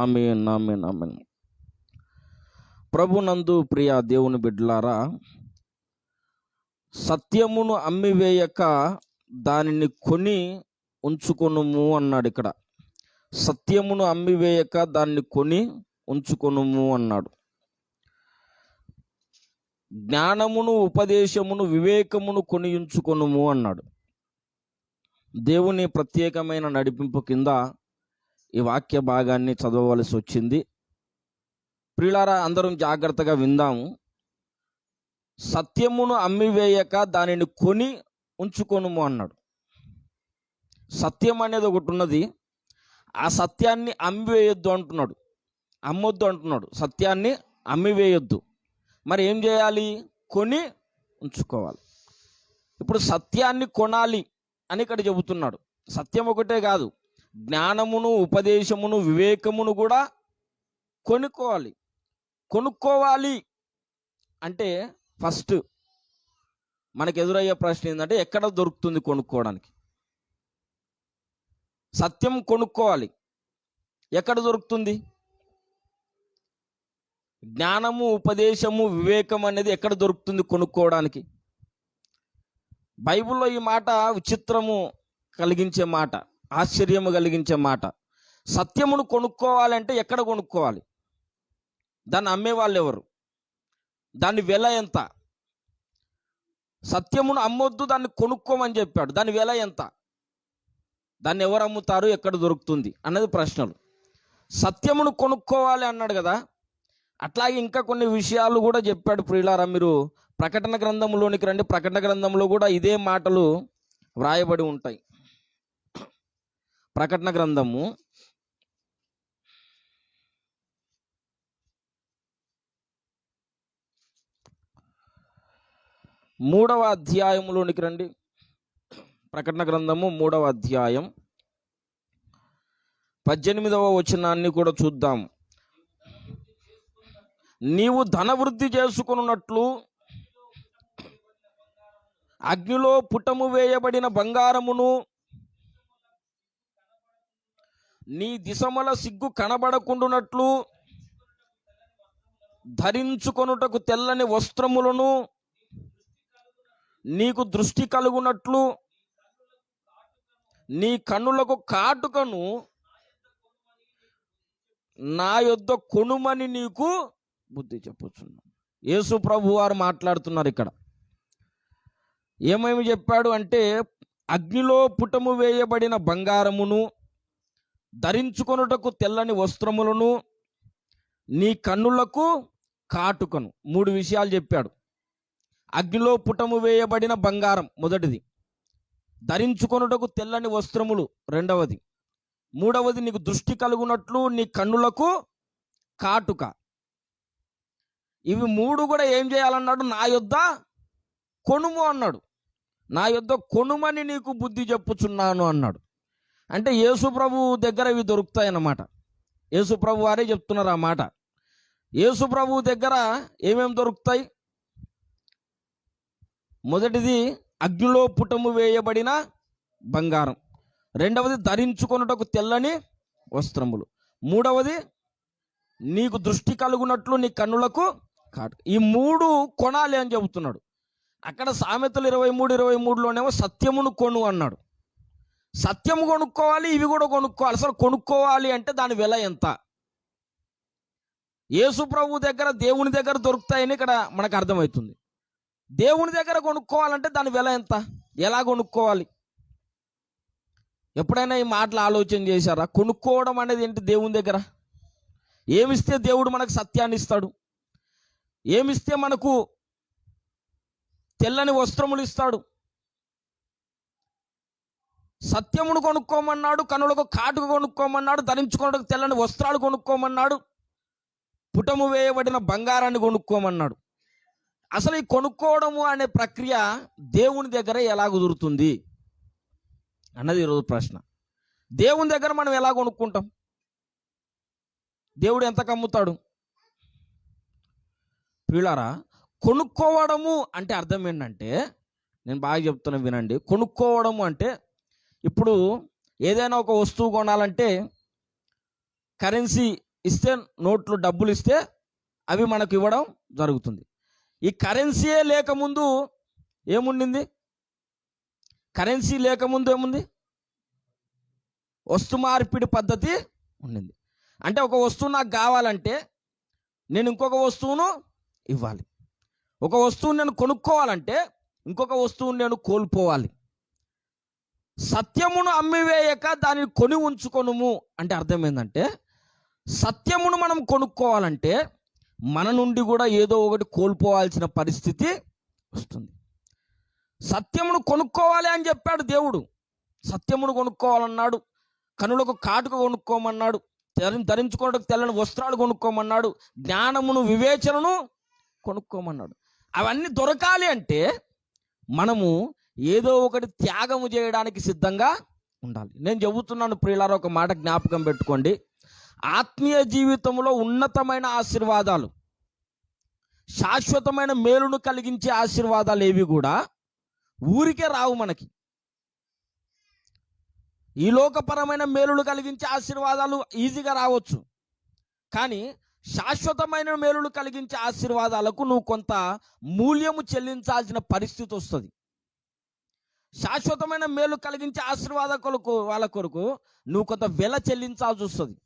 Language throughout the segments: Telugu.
ఆమేన్ ఆమేన్ ఆమేన్. ప్రభునందు ప్రియ దేవుని బిడ్డలారా, సత్యమును అమ్మివేయక దానిని కొని ఉంచుకొనుము అన్నాడు ఇక్కడ. సత్యమును అమ్మివేయక దాన్ని కొని ఉంచుకొనుము అన్నాడు. జ్ఞానమును, ఉపదేశమును, వివేకమును కొని ఉంచుకొనుము అన్నాడు. దేవుని ప్రత్యేకమైన నడిపింపు కింద ఈ వాక్య భాగాన్ని చదవవలసి వచ్చింది. ప్రియులారా, అందరం జాగ్రత్తగా విందాము. సత్యమును అమ్మివేయక దానిని కొని ఉంచుకొనుము అన్నాడు. సత్యం అనేది ఒకటి ఉన్నది, ఆ సత్యాన్ని అమ్మివేయొద్దు అంటున్నాడు, అమ్మొద్దు అంటున్నాడు. సత్యాన్ని అమ్మివేయొద్దు. మరి ఏం చేయాలి? కొని ఉంచుకోవాలి. ఇప్పుడు సత్యాన్ని కొనాలి అని ఇక్కడ చెబుతున్నాడు. సత్యం ఒకటే కాదు, జ్ఞానమును, ఉపదేశమును, వివేకమును కూడా కొనుక్కోవాలి. కొనుక్కోవాలి అంటే ఫస్ట్ మనకు ఎదురయ్యే ప్రశ్న ఏంటంటే, ఎక్కడ దొరుకుతుంది కొనుక్కోవడానికి? సత్యం కొనుక్కోవాలి, ఎక్కడ దొరుకుతుంది? జ్ఞానము, ఉపదేశము, వివేకం అనేది ఎక్కడ దొరుకుతుంది కొనుక్కోవడానికి? బైబిల్లో ఈ మాట విచిత్రము కలిగించే మాట, ఆశ్చర్యము కలిగించే మాట. సత్యమును కొనుక్కోవాలంటే ఎక్కడ కొనుక్కోవాలి? దాన్ని అమ్మేవాళ్ళు ఎవరు? దాని వెల ఎంత? సత్యమును అమ్మొద్దు, దాన్ని కొనుక్కోమని చెప్పాడు. దాని వెల ఎంత? దాన్ని ఎవరు అమ్ముతారు? ఎక్కడ దొరుకుతుంది అన్నది ప్రశ్నలు. సత్యమును కొనుక్కోవాలి అన్నాడు కదా, అట్లాగే ఇంకా కొన్ని విషయాలు కూడా చెప్పాడు. ప్రియులారా, మీరు ప్రకటన గ్రంథంలోనికి రండి. ప్రకటన గ్రంథంలో కూడా ఇదే మాటలు వ్రాయబడి ఉంటాయి. ప్రకటన గ్రంథము 3వ అధ్యాయంలోనికి రండి. ప్రకటన గ్రంథము 3వ అధ్యాయం 18వ వచనాన్ని కూడా చూద్దాం. నీవు ధనవృద్ధి చేసుకున్నట్లు అగ్నిలో పుటము వేయబడిన బంగారమును, నీ దిశమల సిగ్గు కనబడకుండునట్లు ధరించుకొనుటకు తెల్లని వస్త్రములను, నీకు దృష్టి కలుగునట్లు నీ కన్నులకు కాటుకను నా యొద్ద కొనుమని నీకు బుద్ధి చెప్పుచున్నాను. యేసు ప్రభు వారు మాట్లాడుతున్నారు ఇక్కడ. ఏమేమి చెప్పాడు అంటే, అగ్నిలో పుటము వేయబడిన బంగారమును, ధరించుకొనుటకు తెల్లని వస్త్రములను, నీ కన్నులకు కాటుకను. 3 విషయాలు చెప్పాడు. అగ్నిలో పుటము వేయబడిన బంగారం మొదటిది, ధరించుకొనుటకు తెల్లని వస్త్రములు రెండవది, మూడవది నీకు దృష్టి కలుగునట్లు నీ కన్నులకు కాటుక. ఇవి 3 కూడా ఏం చేయాలన్నాడు? నా యొద్ద కొనుము అన్నాడు. నా యొద్ద కొనుమని నీకు బుద్ధి చెప్పుచున్నాను అన్నాడు. అంటే యేసు ప్రభు దగ్గర ఇవి దొరుకుతాయి అన్నమాట. యేసు ప్రభు వారే చెప్తున్నారు ఆ మాట. యేసు ప్రభు దగ్గర ఏమేమి దొరుకుతాయి? మొదటిది అగ్నిలో పుటము వేయబడిన బంగారం, రెండవది ధరించుకొనుటకు తెల్లని వస్త్రములు, మూడవది నీకు దృష్టి కలుగునట్లు నీ కన్నులకు కాటు. ఈ 3 కొనాలి అని చెబుతున్నాడు. అక్కడ సామెతలు 23:23లోనేమో సత్యమును కొను అన్నాడు. సత్యము కొనుక్కోవాలి, ఇవి కూడా కొనుక్కోవాలి. అసలు కొనుక్కోవాలి అంటే దాని వెల ఎంత? యేసు ప్రభు దగ్గర, దేవుని దగ్గర దొరుకుతాయని ఇక్కడ మనకు అర్థమవుతుంది. దేవుని దగ్గర కొనుక్కోవాలంటే దాని వెల ఎంత? ఎలా కొనుక్కోవాలి? ఎప్పుడైనా ఈ మాటలు ఆలోచన చేశారా? కొనుక్కోవడం అనేది ఏంటి? దేవుని దగ్గర ఏమిస్తే దేవుడు మనకు సత్యాన్ని ఇస్తాడు? ఏమిస్తే మనకు తెల్లని వస్త్రములు ఇస్తాడు? సత్యమును కొనుక్కోమన్నాడు, కనులకు కాటుక కొనుక్కోమన్నాడు, ధరించుకోవడానికి తెల్లని వస్త్రాలు కొనుక్కోమన్నాడు, పుటము వేయబడిన బంగారాన్ని కొనుక్కోమన్నాడు. అసలు ఈ కొనుక్కోవడము అనే ప్రక్రియ దేవుని దగ్గర ఎలా కుదురుతుంది అన్నది ఈరోజు ప్రశ్న. దేవుని దగ్గర మనం ఎలా కొనుక్కుంటాం? దేవుడు ఎంతకు అమ్ముతాడు? ప్రియులారా, కొనుక్కోవడము అంటే అర్థం ఏంటంటే, నేను బాగా చెప్తున్నా వినండి. కొనుక్కోవడము అంటే, ఇప్పుడు ఏదైనా ఒక వస్తువు కొనాలంటే కరెన్సీ ఇస్తే, నోట్లు డబ్బులు ఇస్తే అవి మనకు ఇవ్వడం జరుగుతుంది. ఈ కరెన్సీయే లేకముందు ఏముండింది? కరెన్సీ లేకముందు ఏముంది? వస్తు మార్పిడి పద్ధతి ఉండింది. అంటే ఒక వస్తువు నాకు కావాలంటే నేను ఇంకొక వస్తువును ఇవ్వాలి. ఒక వస్తువుని నేను కొనుక్కోవాలంటే ఇంకొక వస్తువుని నేను కోల్పోవాలి. సత్యమును అమ్మివేయక దానిని కొని ఉంచుకొనుము అంటే అర్థం ఏంటంటే, సత్యమును మనం కొనుక్కోవాలంటే మన నుండి కూడా ఏదో ఒకటి కోల్పోవాల్సిన పరిస్థితి వస్తుంది. సత్యమును కొనుక్కోవాలి అని చెప్పాడు దేవుడు. సత్యమును కొనుక్కోవాలన్నాడు, కనులకు కాటుక కొనుక్కోమన్నాడు, ధరించుకోవడానికి తెల్లని వస్త్రాలు కొనుక్కోమన్నాడు, జ్ఞానమును వివేచనను కొనుక్కోమన్నాడు. అవన్నీ దొరకాలి అంటే మనము ఏదో ఒకటి త్యాగము చేయడానికి సిద్ధంగా ఉండాలి. నేను చెబుతున్నాను ప్రియులారా, ఒక మాట జ్ఞాపకం పెట్టుకోండి. ఆత్మీయ జీవితంలో ఉన్నతమైన ఆశీర్వాదాలు, శాశ్వతమైన మేలును కలిగించే ఆశీర్వాదాలు ఏవి కూడా ఊరికే రావు మనకి. ఈ లోకపరమైన మేలులు కలిగించే ఆశీర్వాదాలు ఈజీగా రావచ్చు, కానీ శాశ్వతమైన మేలులు కలిగించే ఆశీర్వాదాలకు నువ్వు కొంత మూల్యము చెల్లించాల్సిన పరిస్థితి వస్తుంది. శాశ్వతమైన మేలు కలిగించే ఆశీర్వాదాలకు వాళ్ళ కొరకు నువ్వు కొంత వెల చెల్లించాల్సి వస్తుంది.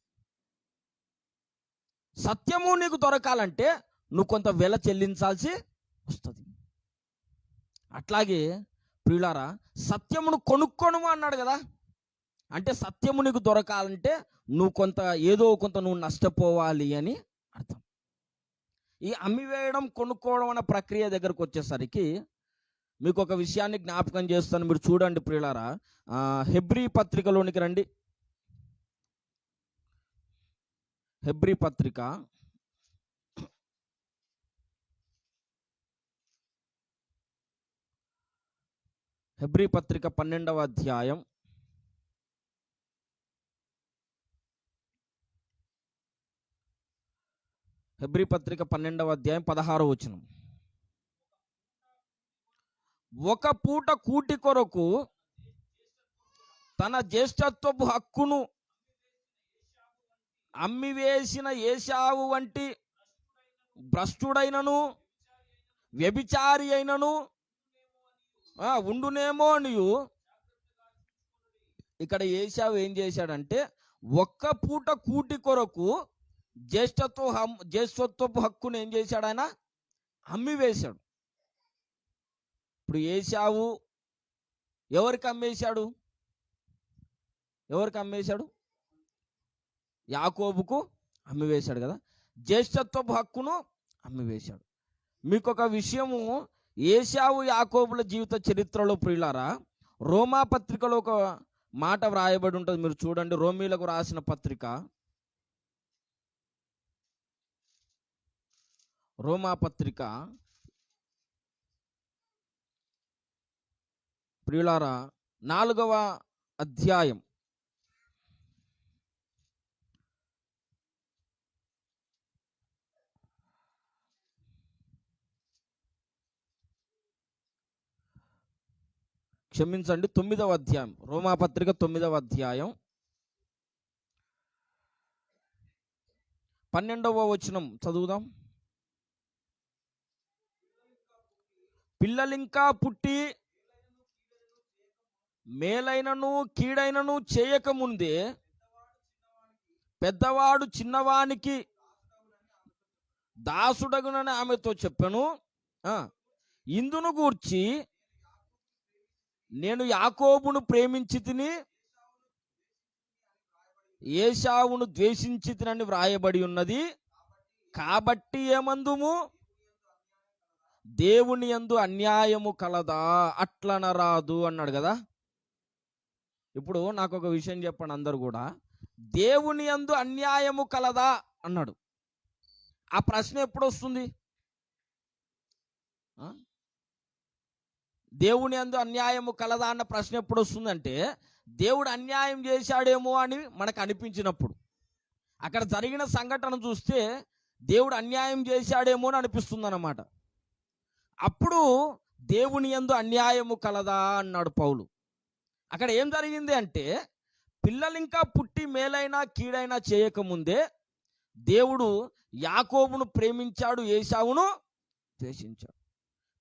సత్యము నీకు దొరకాలంటే నువ్వు కొంత వెల చెల్లించాల్సి వస్తుంది. అట్లాగే ప్రియులారా, సత్యమును కొనుక్కోను అన్నాడు కదా. అంటే సత్యము నీకు దొరకాలంటే నువ్వు కొంత ఏదో కొంత నువ్వు నష్టపోవాలి అని అర్థం. ఈ అమ్మివేయడం కొనుక్కోవడం అనే ప్రక్రియ దగ్గరకు వచ్చేసరికి మీకు ఒక విషయాన్ని జ్ఞాపకం చేస్తాను. మీరు చూడండి ప్రియులారా, హెబ్రీ పత్రికలోనికి రండి. హెబ్రీ పత్రిక 12వ అధ్యాయం 16వ వచనం. ఒక పూట కూటి కొరకు తన జ్యేష్ఠత్వపు హక్కును అమ్మివేసిన ఏశావు వంటి భ్రష్టుడైనను వ్యభిచారి అయినను ఉండునేమో అనియు. ఇక్కడ ఏశావు ఏం చేశాడంటే, ఒక్క పూట కూటి కొరకు జ్యేష్ఠత్వపు హక్కును ఏం చేశాడు? ఆయన అమ్మివేశాడు. ఇప్పుడు ఏశావు ఎవరికి అమ్మేశాడు? యాకోబుకు అమ్మివేశాడు కదా. జ్యేష్ఠత్వపు హక్కును అమ్మివేశాడు. మీకు ఒక విషయము, ఏశావు యాకోబుల జీవిత చరిత్రలో ప్రియులారా, రోమా పత్రికలో ఒక మాట వ్రాయబడి ఉంటుంది. మీరు చూడండి, రోమీలకు రాసిన పత్రిక, రోమా పత్రిక ప్రియులారా 4వ అధ్యాయం 9వ అధ్యాయం, రోమా పత్రిక 9వ అధ్యాయం 12వ వచనం చదువుదాం. పిల్లలింకా పుట్టి మేలైనను కీడైనను చేయకముందే పెద్దవాడు చిన్నవానికి దాసుడగునని ఆమెతో చెప్పెను. ఇందును గూర్చి నేను యాకోబును ప్రేమించి తిని ఏశావును ద్వేషించి తినని వ్రాయబడి ఉన్నది. కాబట్టి ఏమందుము? దేవుని యందు అన్యాయము కలదా? అట్లనరాదు అన్నాడు కదా. ఇప్పుడు నాకు ఒక విషయం చెప్పండి అందరు కూడా, దేవుని యందు అన్యాయము కలదా అన్నాడు. ఆ ప్రశ్న ఎప్పుడు వస్తుంది? దేవుని యందు అన్యాయము కలదా అన్న ప్రశ్న ఎప్పుడు వస్తుందంటే, దేవుడు అన్యాయం చేశాడేమో అని మనకు అనిపించినప్పుడు. అక్కడ జరిగిన సంఘటన చూస్తే దేవుడు అన్యాయం చేశాడేమో అని అనిపిస్తుంది అన్నమాట. అప్పుడు దేవుని యందు అన్యాయము కలదా అన్నాడు పౌలు. అక్కడ ఏం జరిగింది అంటే, పిల్లలు ఇంకా పుట్టి మేలైనా కీడైనా చేయకముందే దేవుడు యాకోబును ప్రేమించాడు, ఏశావును ద్వేషించాడు.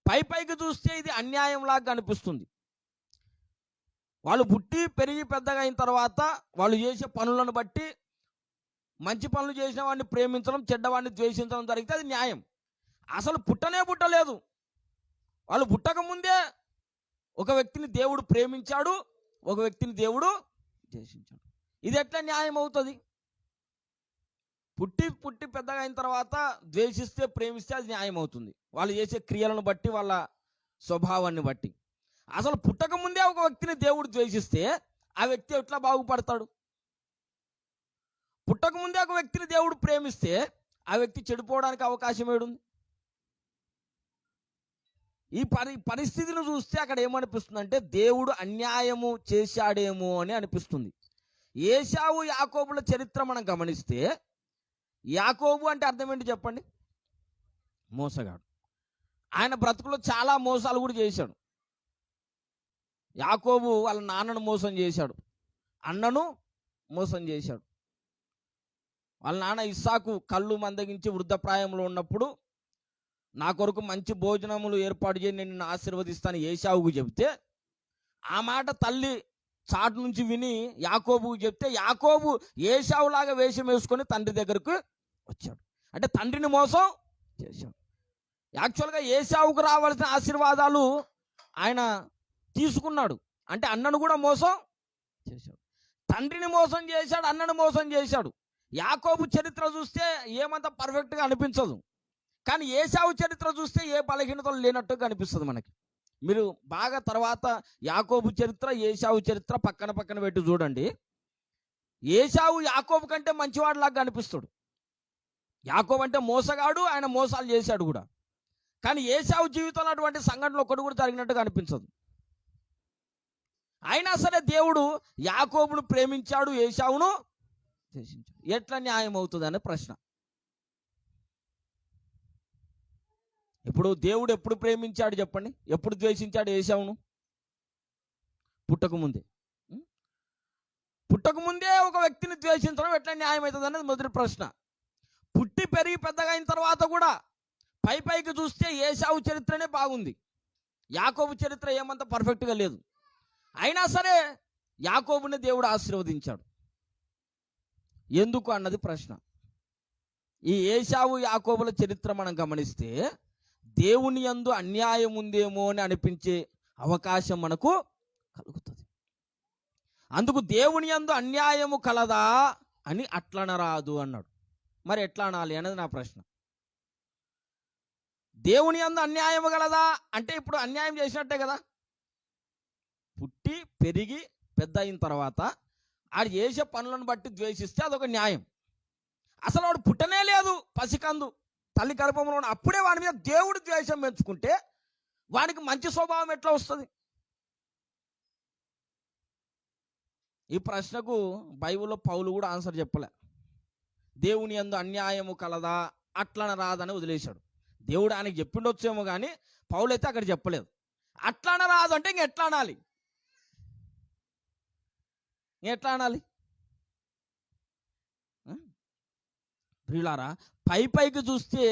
పైకి చూస్తే ఇది అన్యాయంలాగా కనిపిస్తుంది. వాళ్ళు పుట్టి పెరిగి పెద్దగా అయిన తర్వాత వాళ్ళు చేసే పనులను బట్టి మంచి పనులు చేసిన వాడిని ప్రేమించడం, చెడ్డవాడిని ద్వేషించడం జరిగితే అది న్యాయం. అసలు పుట్టలేదు. వాళ్ళు పుట్టక ముందే ఒక వ్యక్తిని దేవుడు ప్రేమించాడు, ఒక వ్యక్తిని దేవుడు ద్వేషించాడు. ఇది ఎట్లా న్యాయం అవుతుంది? పుట్టి పెద్దగా అయిన తర్వాత ద్వేషిస్తే ప్రేమిస్తే అది న్యాయం అవుతుంది, వాళ్ళు చేసే క్రియలను బట్టి, వాళ్ళ స్వభావాన్ని బట్టి. అసలు పుట్టక ముందే ఒక వ్యక్తిని దేవుడు ద్వేషిస్తే ఆ వ్యక్తి ఎట్లా బాగుపడతాడు? పుట్టక ముందే ఒక వ్యక్తిని దేవుడు ప్రేమిస్తే ఆ వ్యక్తి చెడిపోవడానికి అవకాశం ఏడుంది? ఈ పరిస్థితిని చూస్తే అక్కడ ఏమనిపిస్తుందంటే దేవుడు అన్యాయము చేశాడేమో అని అనిపిస్తుంది. ఏశావు యాకోబుల చరిత్ర మనం గమనిస్తే, యాకోబు అంటే అర్థం ఏంటి చెప్పండి? మోసగాడు. ఆయన బ్రతుకులో చాలా మోసాలు కూడా చేశాడు. యాకోబు వాళ్ళ నాన్నను మోసం చేశాడు, అన్నను మోసం చేశాడు. వాళ్ళ నాన్న ఇస్సాకు కళ్ళు మందగించి వృద్ధప్రాయంలో ఉన్నప్పుడు నా కొరకు మంచి భోజనములు ఏర్పాటు చేసి నేను నిన్ను ఆశీర్వదిస్తాను ఏశావుకు చెప్తే, ఆ మాట తల్లి చాటు నుంచి విని యాకోబుకు చెప్తే యాకోబు ఏశావులాగా వేషం వేసుకొని తండ్రి దగ్గరకు వచ్చాడు. అంటే తండ్రిని మోసం చేశాడు. యాక్చువల్గా ఏశావుకు రావాల్సిన ఆశీర్వాదాలు ఆయన తీసుకున్నాడు, అంటే అన్నను కూడా మోసం చేశాడు. తండ్రిని మోసం చేశాడు, అన్నను మోసం చేశాడు. యాకోబు చరిత్ర చూస్తే ఏమంత పర్ఫెక్ట్గా అనిపించదు, కానీ ఏశావు చరిత్ర చూస్తే ఏ బలహీనతలు లేనట్టుగా అనిపిస్తుంది మనకి. మీరు బాగా తర్వాత యాకోబు చరిత్ర, ఏశావు చరిత్ర పక్కన పెట్టి చూడండి. ఏశావు యాకోబు కంటే మంచివాడిలాగా అనిపిస్తాడు. యాకోబు అంటే మోసగాడు, ఆయన మోసాలు చేశాడు కూడా. కానీ ఏశావు జీవితంలో అటువంటి సంఘటనలు ఒకటి కూడా జరిగినట్టుగా అనిపించదు. అయినా సరే దేవుడు యాకోబును ప్రేమించాడు, ఏశావును ద్వేషించాడు. ఎట్లా న్యాయం అవుతుంది అనే ప్రశ్న. ఇప్పుడు దేవుడు ఎప్పుడు ప్రేమించాడు చెప్పండి? ఎప్పుడు ద్వేషించాడు ఏశావును? పుట్టకముందే. పుట్టకముందే ఒక వ్యక్తిని ద్వేషించడం ఎట్లా న్యాయం అవుతుంది అనేది మొదటి ప్రశ్న. పుట్టి పెరిగి పెద్దగా అయిన తర్వాత కూడా పైకి చూస్తే ఏశావు చరిత్రనే బాగుంది, యాకోబు చరిత్ర ఏమంత పర్ఫెక్ట్గా లేదు. అయినా సరే యాకోబుని దేవుడు ఆశీర్వదించాడు. ఎందుకు అన్నది ప్రశ్న. ఈ ఏశావు యాకోబుల చరిత్ర మనం గమనిస్తే దేవుని యందు అన్యాయం ఉందేమో అని అనిపించే అవకాశం మనకు కలుగుతుంది. అందుకు దేవుని యందు అన్యాయము కలదా అని అట్లనరాదు అన్నాడు. మరి ఎట్లా అనాలి అనేది నా ప్రశ్న. దేవుని యందు అన్యాయము కలదా అంటే ఇప్పుడు అన్యాయం చేసినట్టే కదా. పుట్టి పెరిగి పెద్ద అయిన తర్వాత ఆడు చేసే పనులను బట్టి ద్వేషిస్తే అదొక న్యాయం. అసలు వాడు పుట్టనే లేదు, పసికందు తల్లి గర్భంలో ఉన్న అప్పుడే వాడి మీద దేవుడు ద్వేషం పెంచుకుంటే వాడికి మంచి స్వభావం ఎట్లా వస్తుంది? ఈ ప్రశ్నకు బైబిల్లో పౌలు కూడా ఆన్సర్ చెప్పలే. దేవుని యందు అన్యాయము కలదా అట్లన రాదని వదిలేశాడు. దేవుడు ఆయనకి చెప్పిండొచ్చేమో కానీ పౌలు అయితే అక్కడ చెప్పలేదు. అట్లన రాదు అంటే ఇంకెట్లా అనాలి? ఎట్లా అనాలి? ప్రియులారా, పైకి చూస్తే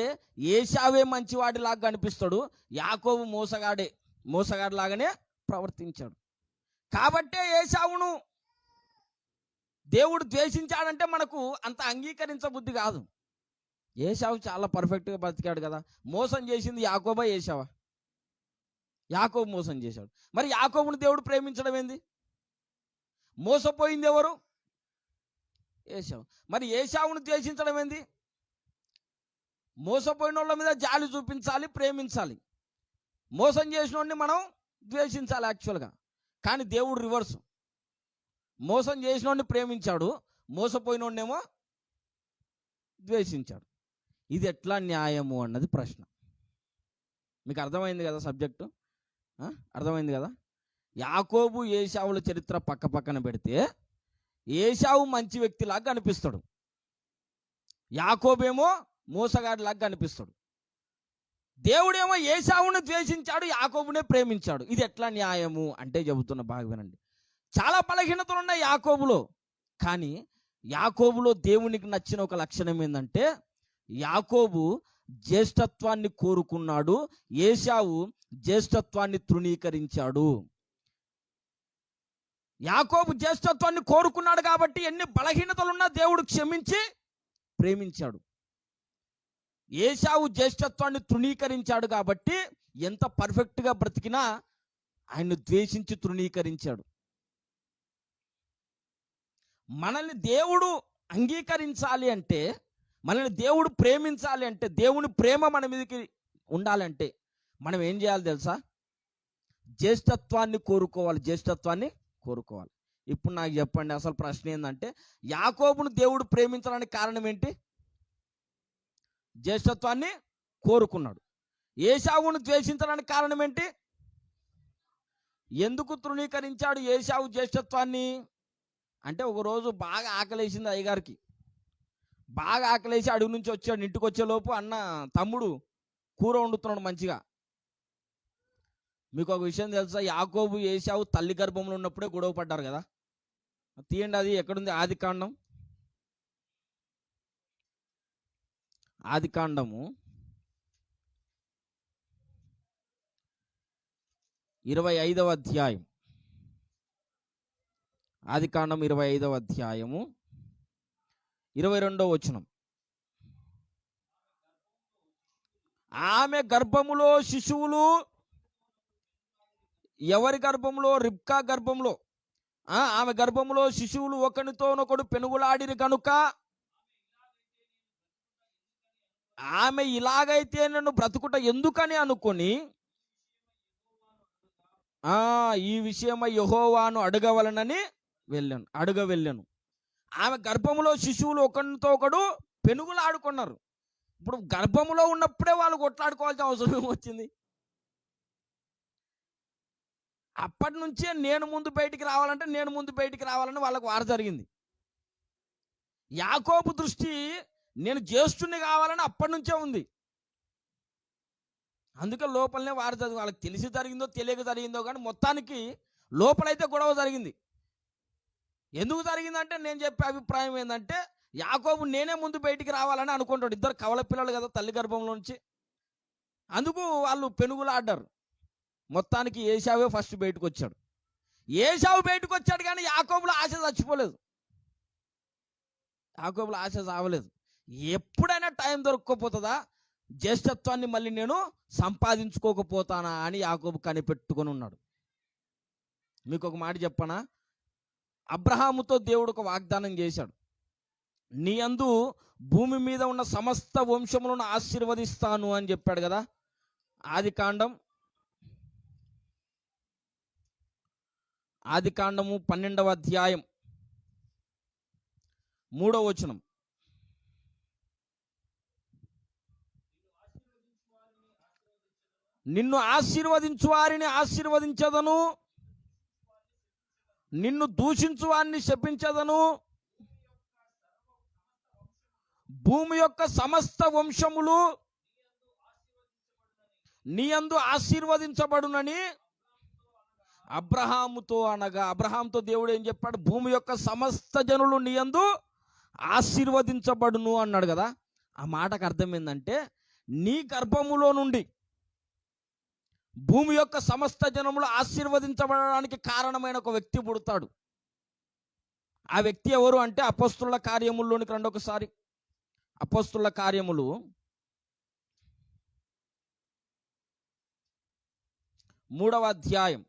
ఏశావే మంచివాడిలాగా కనిపిస్తాడు, యాకోబు మోసగాడిలాగానే ప్రవర్తించాడు. కాబట్టే ఏశావును దేవుడు ద్వేషించాడంటే మనకు అంత అంగీకరించబుద్ధి కాదు. ఏశావు చాలా పర్ఫెక్ట్గా బతికాడు కదా. మోసం చేసింది యాకోబా ఏశావా? యాకోబు మోసం చేశాడు. మరి యాకోబును దేవుడు ప్రేమించడం ఏంది? మోసపోయింది ఎవరు? ఏశావు. మరి ఏశావును ద్వేషించడం ఏంది? మోసపోయిన వాళ్ళ మీద జాలి చూపించాలి, ప్రేమించాలి. మోసం చేసిన వాడిని మనం ద్వేషించాలి యాక్చువల్గా. కానీ దేవుడు రివర్స్. మోసం చేసిన వాడిని ప్రేమించాడు, మోసపోయిన వాడినేమో ద్వేషించాడు. ఇది ఎట్లా న్యాయము అన్నది ప్రశ్న. మీకు అర్థమైంది కదా సబ్జెక్టు? అర్థమైంది కదా? యాకోబు ఏశావుల చరిత్ర పక్కన పెడితే ఏశావు మంచి వ్యక్తిలాగా కనిపిస్తాడు, యాకోబేమో మోసగాడిలాగా కనిపిస్తాడు. దేవుడేమో ఏశావుని ద్వేషించాడు, యాకోబునే ప్రేమించాడు. ఇది ఎట్లా న్యాయము అంటే చెబుతున్న బాగా వినండి. చాలా బలహీనతలు ఉన్నాయి యాకోబులో, కానీ యాకోబులో దేవునికి నచ్చిన ఒక లక్షణం ఏంటంటే, యాకోబు జ్యేష్ఠత్వాన్ని కోరుకున్నాడు, ఏశావు జ్యేష్ఠత్వాన్ని తృణీకరించాడు. యాకోబు జ్యేష్ఠత్వాన్ని కోరుకున్నాడు కాబట్టి ఎన్ని బలహీనతలున్నా దేవుడు క్షమించి ప్రేమించాడు. ఏశావు జ్యేష్ఠత్వాన్ని తృణీకరించాడు కాబట్టి ఎంత పర్ఫెక్ట్గా బ్రతికినా ఆయన్ను ద్వేషించి తృణీకరించాడు. మనల్ని దేవుడు అంగీకరించాలి అంటే, మనల్ని దేవుడు ప్రేమించాలి అంటే, దేవుని ప్రేమ మన మీదకి ఉండాలంటే మనం ఏం చేయాలి తెలుసా? జ్యేష్ఠత్వాన్ని కోరుకోవాలి, జ్యేష్ఠత్వాన్ని కోరుకోవాలి. ఇప్పుడు నాకు చెప్పండి, అసలు ప్రశ్న ఏంటంటే, యాకోబును దేవుడు ప్రేమించడానికి కారణం ఏంటి? జ్యేష్ఠత్వాన్ని కోరుకున్నాడు. ఏశావును ద్వేషించడానికి కారణం ఏంటి? ఎందుకు తృణీకరించాడు ఏశావు జ్యేష్ఠత్వాన్ని అంటే, ఒకరోజు బాగా ఆకలేసింది అయ్యగారికి. బాగా ఆకలేసి అడుగు నుంచి వచ్చాడు. ఇంటికి వచ్చేలోపు అన్న తమ్ముడు కూర వండుతున్నాడు మంచిగా. మీకు ఒక విషయం తెలుసా? యాకోబు ఏశావు తల్లి గర్భంలో ఉన్నప్పుడే గొడవ పడ్డారు కదా. తీయండి, అది ఎక్కడుంది? ఆదికాండం, ఆదికాండము 25వ అధ్యాయం. ఆదికాండం 25వ అధ్యాయము 22వ వచనం. ఆమె గర్భములో శిశువులు, ఎవరి గర్భంలో? రిబ్కా గర్భంలో. ఆమె గర్భంలో శిశువులు ఒకనితోనొకడు పెనుగులాడిరి కనుక, ఆమె ఇలాగైతే నన్ను బ్రతుకుట ఎందుకని అనుకొని ఈ విషయమై యెహోవాను అడగవలనని వెళ్ళాను. ఆమె గర్భములో శిశువులు ఒకరితో ఒకడు పెనుగులాడుకున్నారు. ఇప్పుడు గర్భములో ఉన్నప్పుడే వాళ్ళు కొట్లాడుకోవాల్సిన అవసరం వచ్చింది. అప్పటి నుంచే నేను ముందు బయటికి రావాలని వాళ్ళకు వార జరిగింది. యాకోబు దృష్టి నేను జ్యేష్ఠుని కావాలని అప్పటి నుంచే ఉంది. అందుకే లోపలనే వారు జరిగింది. వాళ్ళకి తెలిసి జరిగిందో తెలియక జరిగిందో కానీ మొత్తానికి లోపలైతే గొడవ జరిగింది. ఎందుకు జరిగిందంటే, నేను చెప్పే అభిప్రాయం ఏంటంటే, యాకోబు నేనే ముందు బయటికి రావాలని అనుకుంటాడు. ఇద్దరు కవల పిల్లలు కదా తల్లి గర్భంలో నుంచి. అందుకు వాళ్ళు పెనుగులాడ్డారు. మొత్తానికి ఏశావే ఫస్ట్ బయటకు వచ్చాడు. ఏశావు బయటకు వచ్చాడు కానీ యాకోబులో ఆశ చచ్చిపోలేదు. యాకోబులో ఆశ చావలేదు. ఎప్పుడైనా టైం దొరక్కపోతుందా, జ్యేష్ఠత్వాన్ని మళ్ళీ నేను సంపాదించుకోకపోతానా అని యాకోబు కనిపెట్టుకొని ఉన్నాడు. మీకు ఒక మాట చెప్పనా? అబ్రహాముతో దేవుడు ఒక వాగ్దానం చేశాడు. నీ యందు భూమి మీద ఉన్న సమస్త వంశములను ఆశీర్వదిస్తాను అని చెప్పాడు కదా. ఆదికాండము 12వ అధ్యాయం 3వ వచనం. నిన్ను ఆశీర్వదించు వారిని ఆశీర్వదించదను, నిన్ను దూషించు వారిని శపించదను. భూమి యొక్క సమస్త వంశములు నీ యందు ఆశీర్వదించబడునని అబ్రహాముతో అనగా, అబ్రహాముతో దేవుడు ఏం చెప్పాడు? భూమి యొక్క సమస్త జనులు నీ యందు ఆశీర్వదించబడును అన్నాడు కదా. ఆ మాటకు అర్థం ఏంటంటే, నీ గర్భములో నుండి భూమి యొక్క సమస్త జనములు ఆశీర్వదించబడడానికి కారణమైన ఒక వ్యక్తి పుడతాడు. ఆ వ్యక్తి ఎవరు అంటే, అపోస్తుల కార్యముల్లోనికి రండి ఒకసారి. అపోస్తుల కార్యములు 3వ అధ్యాయం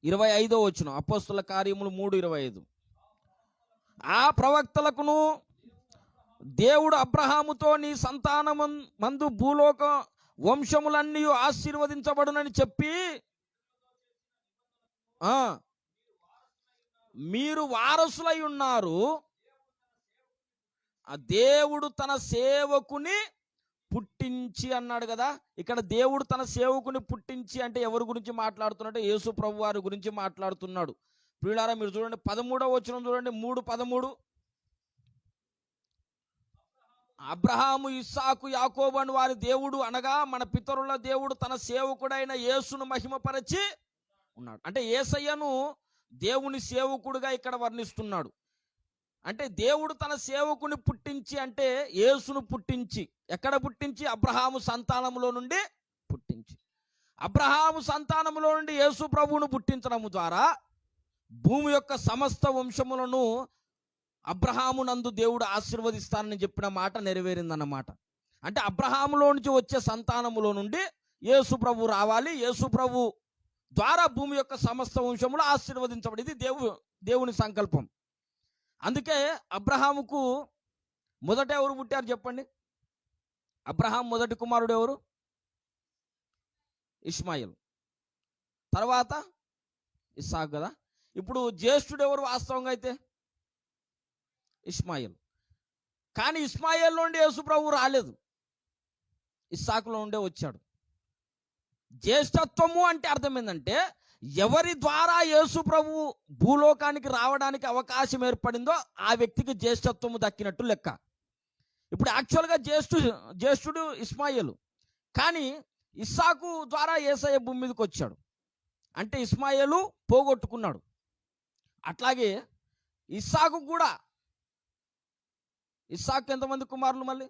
25వ వచనం. అపోస్తుల కార్యములు 3:25. ఆ ప్రవక్తలకును దేవుడు అబ్రహాముతో నీ సంతానమందు భూలోక వంశములన్నీ ఆశీర్వదించబడునని చెప్పి, మీరు వారసులై ఉన్నారు. ఆ దేవుడు తన సేవకుని పుట్టించి అన్నాడు కదా. ఇక్కడ దేవుడు తన సేవకుని పుట్టించి అంటే ఎవరి గురించి మాట్లాడుతున్నాడు? యేసు ప్రభు వారి గురించి మాట్లాడుతున్నాడు. ప్రియులారా, మీరు చూడండి 13వ వచనం చూడండి, 3:13. అబ్రహాము, ఇస్సాకు, యాకోబు అని వారి దేవుడు అనగా మన పితరుల దేవుడు తన సేవకుడైన యేసును మహిమపరచి ఉన్నాడు. అంటే యేసయ్యను దేవుని సేవకుడుగా ఇక్కడ వర్ణిస్తున్నాడు. అంటే దేవుడు తన సేవకుని పుట్టించి, అంటే యేసును పుట్టించి, ఎక్కడ పుట్టించి? అబ్రహాము సంతానంలో నుండి పుట్టించి. అబ్రహాము సంతానంలో నుండి యేసు ప్రభువును పుట్టించడం ద్వారా భూమి యొక్క సమస్త వంశములను అబ్రహాము నందు దేవుడు ఆశీర్వదిస్తానని చెప్పిన మాట నెరవేరిందన్నమాట. అంటే అబ్రహాములో నుంచి వచ్చే సంతానములో నుండి యేసు ప్రభు రావాలి. యేసు ప్రభు ద్వారా భూమి యొక్క సమస్త వంశములు ఆశీర్వదించబడి, ఇది దేవుని సంకల్పం. అందుకే అబ్రహాముకు మొదట ఎవరు పుట్టారు చెప్పండి? అబ్రహాం మొదటి కుమారుడు ఎవరు? ఇష్మాయిల్. తర్వాత ఇస్సాకు కదా. ఇప్పుడు జ్యేష్ఠుడు ఎవరు వాస్తవంగా అయితే? ఇష్మాయిల్. కానీ ఇష్మాయిల్ నుండి యేసు ప్రభు రాలేదు, ఇస్సాకులో ఉండే వచ్చాడు. జ్యేష్ఠత్వము అంటే అర్థం ఏంటంటే, ఎవరి ద్వారా యేసు ప్రభు భూలోకానికి రావడానికి అవకాశం ఏర్పడిందో ఆ వ్యక్తికి జ్యేష్ఠత్వము దక్కినట్టు లెక్క. ఇప్పుడు యాక్చువల్గా జ్యేష్ఠుడు ఇస్మాయిల్, కానీ ఇస్సాకు ద్వారా యేసయ్య భూమి మీదకి వచ్చాడు. అంటే ఇస్మాయిలు పోగొట్టుకున్నాడు. అట్లాగే ఇస్సాకు కూడా, ఇస్సాకు ఎంతమంది కుమారులు? మళ్ళీ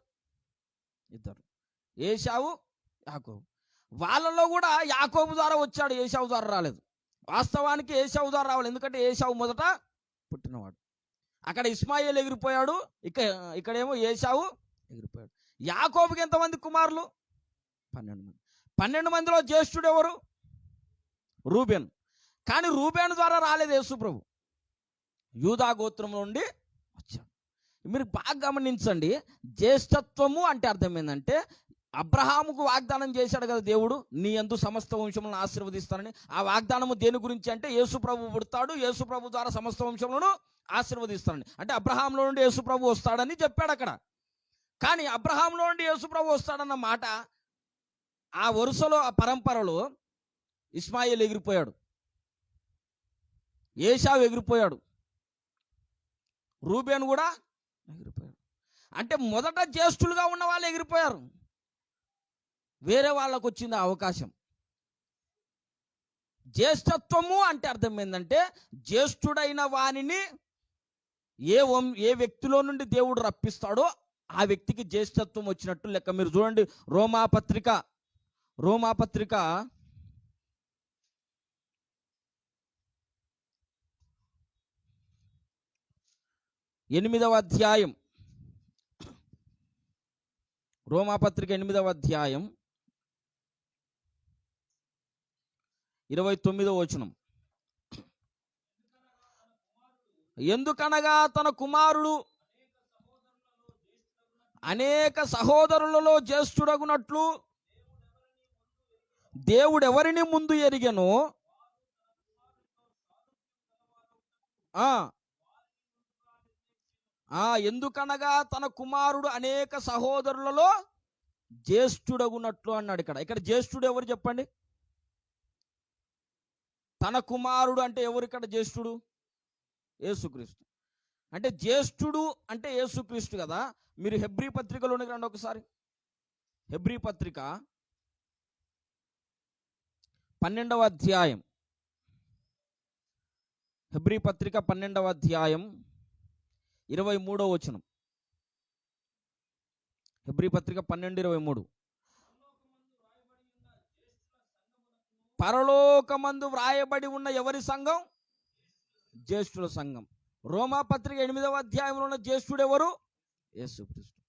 ఇద్దరు, ఏశావు, యాకోబు. వాళ్ళలో కూడా యాకోబు ద్వారా వచ్చాడు, ఏశావు ద్వారా రాలేదు. వాస్తవానికి ఏశావు ద్వారా రావాలి, ఎందుకంటే ఏశావు మొదట పుట్టినవాడు. అక్కడ ఇస్మాయిల్ ఎగిరిపోయాడు, ఇక్కడేమో ఏశావు ఎగిరిపోయాడు. యాకోబుకి ఎంతమంది కుమారులు? 12 మంది. 12 మందిలో జ్యేష్ఠుడు ఎవరు? రూబేన్. కానీ రూబేన్ ద్వారా రాలేదు యేసు ప్రభు, యూదా గోత్రం నుండి వచ్చాడు. మీరు బాగా గమనించండి, జ్యేష్ఠత్వము అంటే అర్థం ఏంటంటే, అబ్రహాముకు వాగ్దానం చేశాడు కదా దేవుడు, నీ యందు సమస్త వంశములను ఆశీర్వదిస్తానని. ఆ వాగ్దానము దేని గురించి అంటే, యేసు ప్రభు పుడతాడు, యేసు ప్రభు ద్వారా సమస్త వంశములను ఆశీర్వదిస్తానని. అంటే అబ్రహాంలో నుండి యేసు ప్రభు వస్తాడని చెప్పాడు అక్కడ. కానీ అబ్రహాంలో నుండి యేసు ప్రభు వస్తాడన్న మాట, ఆ వరుసలో, ఆ పరంపరలో ఇస్మాయిల్ ఎగిరిపోయాడు, ఏశావు ఎగిరిపోయాడు, రూబేన్ కూడా ఎగిరిపోయాడు. అంటే మొదట జ్యేష్ఠులుగా ఉన్న వాళ్ళు ఎగిరిపోయారు, వేరే వాళ్ళకు వచ్చింది అవకాశం. జ్యేష్ఠత్వము అంటే అర్థం ఏంటంటే, జ్యేష్ఠుడైన వానిని ఏ వ్యక్తిలో నుండి దేవుడు రప్పిస్తాడో ఆ వ్యక్తికి జ్యేష్ఠత్వం వచ్చినట్టు లెక్క. మీరు చూడండి, రోమాపత్రిక 8వ అధ్యాయం, రోమాపత్రిక 8వ అధ్యాయం 29వ వచనం. ఎందుకనగా తన కుమారుడు అనేక సహోదరులలో జ్యేష్ఠుడగునట్లు దేవుడు ఎవరిని ముందు ఎరిగెనో ఎందుకనగా తన కుమారుడు అనేక సహోదరులలో జ్యేష్ఠుడగునట్లు అన్నాడు. ఇక్కడ జ్యేష్ఠుడు ఎవరు చెప్పండి? తన కుమారుడు అంటే ఎవరు ఇక్కడ జ్యేష్ఠుడు? యేసుక్రీస్తు. అంటే జ్యేష్ఠుడు అంటే యేసుక్రీస్తు కదా. మీరు హెబ్రీ పత్రికలోనికి రండి ఒకసారి. హెబ్రీ పత్రిక 12వ అధ్యాయం, హెబ్రీ పత్రిక 12వ అధ్యాయం 23వ వచనం. హెబ్రీ పత్రిక 12:23. పరలోకమందు వ్రాయబడి ఉన్న ఎవరి సంఘం? జ్యేష్ఠుల సంఘం. రోమా పత్రిక 8వ అధ్యాయంలో ఉన్న జ్యేష్ఠుడు ఎవరు? యేసుక్రీస్తు.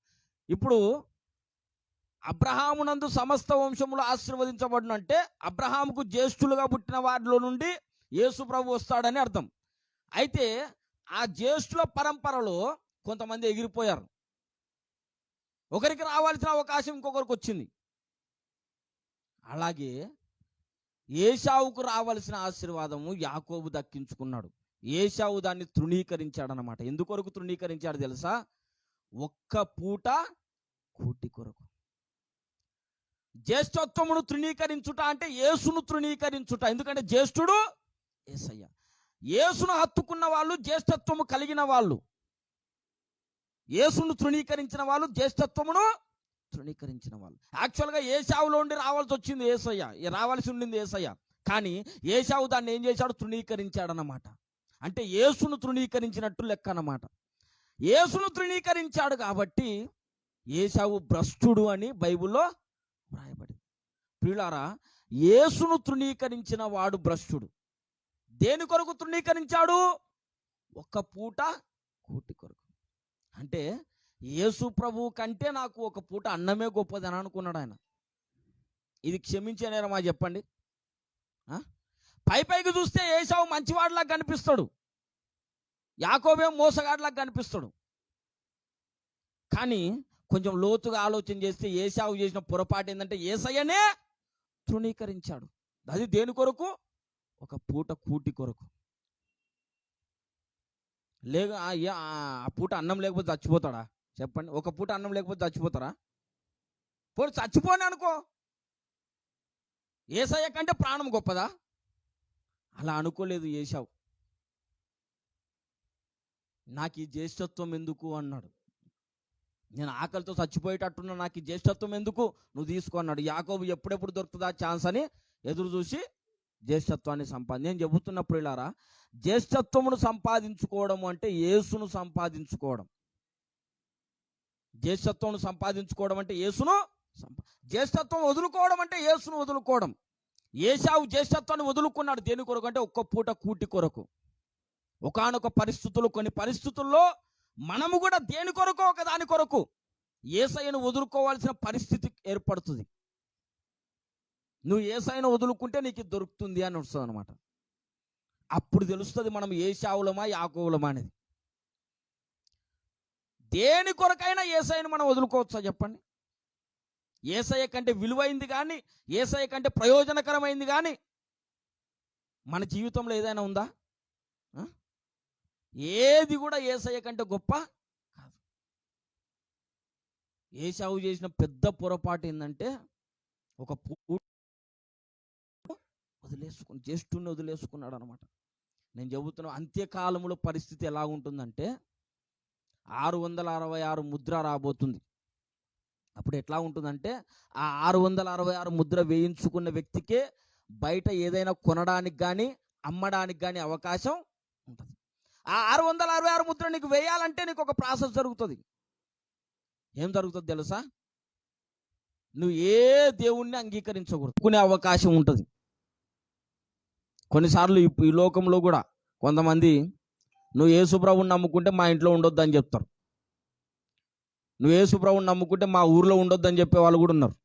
ఇప్పుడు అబ్రహామునందు సమస్త వంశములు ఆశీర్వదించబడినంటే అబ్రహాముకు జ్యేష్ఠులుగా పుట్టిన వారిలో నుండి యేసు ప్రభు వస్తాడని అర్థం. అయితే ఆ జ్యేష్ఠుల పరంపరలో కొంతమంది ఎగిరిపోయారు. ఒకరికి రావాల్సిన అవకాశం ఇంకొకరికి వచ్చింది. అలాగే ఏశావుకు రావాల్సిన ఆశీర్వాదము యాకోబు దక్కించుకున్నాడు. ఏశావు దాన్ని తృణీకరించాడనమాట. ఎందుకొరకు తృణీకరించాడు తెలుసా? ఒక్క పూట కూటి కొరకు. జ్యేష్ఠత్వమును తృణీకరించుట అంటే యేసును తృణీకరించుట. ఎందుకంటే జ్యేష్ఠుడు యేసయ్య. యేసును హత్తుకున్న వాళ్ళు జ్యేష్ఠత్వము కలిగిన వాళ్ళు. యేసును తృణీకరించిన వాళ్ళు జ్యేష్ఠత్వమును తృణీకరించిన వాళ్ళు. యాక్చువల్గా ఏశావులో ఉండి రావాల్సి వచ్చింది యేసయ్య, రావాల్సి ఉండింది యేసయ్య. కానీ ఏశావు దాన్ని ఏం చేశాడు? తృణీకరించాడన్నమాట. అంటే యేసును తృణీకరించినట్టు లెక్క అన్నమాట. యేసును తృణీకరించాడు కాబట్టి ఏశావు భ్రష్టుడు అని బైబిల్లో వ్రాయబడింది. ప్రియులారా, యేసును తృణీకరించిన వాడు భ్రష్టుడు. దేని కొరకు తృణీకరించాడు? ఒక్క పూట కూటి కొరకు. అంటే యేసు ప్రభువు కంటే నాకు ఒక పూట అన్నమే గొప్పది అని అనుకున్నాడు ఆయన. ఇది క్షమించే నేరమా చెప్పండి? పైకి చూస్తే ఏశావు మంచివాడిలాగా కనిపిస్తాడు, యాకోబేం మోసగాడిలాగా కనిపిస్తాడు. కానీ కొంచెం లోతుగా ఆలోచన చేస్తే ఏశావు చేసిన పొరపాటు ఏంటంటే యేసయ్యనే తృణీకరించాడు. అది దేని కొరకు? ఒక పూట కూటి కొరకు. ఆ పూట అన్నం లేకపోతే చచ్చిపోతాడా చెప్పండి? ఒక పూట అన్నం లేకపోతే చచ్చిపోతారా? పోనీ చచ్చిపోని అనుకో, యేసయ్య కంటే ప్రాణం గొప్పదా? అలా అనుకోలేదు ఏశావు. నాకు ఈ జ్యేష్ఠత్వం ఎందుకు అన్నాడు. నేను ఆకలితో చచ్చిపోయేటట్టున్నా, నాకు ఈ జ్యేష్ఠత్వం ఎందుకు, నువ్వు తీసుకో అన్నాడు. యాకోబు ఎప్పుడెప్పుడు దొరుకుతుందా ఛాన్స్ అని ఎదురు చూసి జ్యేష్ఠత్వాన్ని నేను చెబుతున్నప్పుడు ఇలారా, జ్యేష్ఠత్వమును సంపాదించుకోవడం అంటే యేసును సంపాదించుకోవడం. జ్యేష్ఠత్వం సంపాదించుకోవడం అంటే యేసును, జ్యేష్ఠత్వం వదులుకోవడం అంటే యేసును వదులుకోవడం. ఏశావు జ్యేష్ఠత్వాన్ని వదులుకున్నాడు. దేని కొరకు అంటే ఒక్క పూట కూటి కొరకు. ఒకానొక పరిస్థితులు, కొన్ని పరిస్థితుల్లో మనము కూడా దేని కొరకు, ఒక దాని కొరకు యేసయ్యను వదులుకోవాల్సిన పరిస్థితి ఏర్పడుతుంది. నువ్వు యేసయ్యను వదులుకుంటే నీకు దొరుకుతుంది అని వస్తుంది అనమాట. అప్పుడు తెలుస్తుంది మనం ఏశావులమా యాకోబులమా అనేది. దేని కొరకైనా యేసయ్యను మనం వదులుకోవచ్చా చెప్పండి? యేసయ్య కంటే విలువైంది కానీ, యేసయ్య కంటే ప్రయోజనకరమైంది కానీ మన జీవితంలో ఏదైనా ఉందా? ఏది కూడా యేసయ్య కంటే గొప్ప కాదు. ఏశావు చేసిన పెద్ద పొరపాటు ఏంటంటే ఒక జ్యేష్ఠుని వదిలేసుకున్నాడు అనమాట. నేను చెబుతున్నా, అంత్యకాలంలో పరిస్థితి ఎలా ఉంటుందంటే 666 ముద్ర రాబోతుంది. అప్పుడు ఎట్లా ఉంటుందంటే ఆ 666 ముద్ర వేయించుకున్న వ్యక్తికే బయట ఏదైనా కొనడానికి కానీ అమ్మడానికి కానీ అవకాశం ఉంటుంది. ఆ 666 ముద్ర నీకు వేయాలంటే నీకు ఒక ప్రాసెస్ జరుగుతుంది. ఏం జరుగుతుంది తెలుసా? నువ్వు ఏ దేవుణ్ణి అంగీకరించకూడదు, కొనే అవకాశం ఉంటుంది. కొన్నిసార్లు ఈ లోకంలో కూడా కొంతమంది నువ్వు యేసుప్రభుని నమ్ముకుంటే మా ఇంట్లో ఉండొద్దు అని చెప్తారు. నువ్వు యేసుప్రభుని నమ్ముకుంటే మా ఊర్లో ఉండొద్దు అని చెప్పే వాళ్ళు కూడా ఉన్నారు.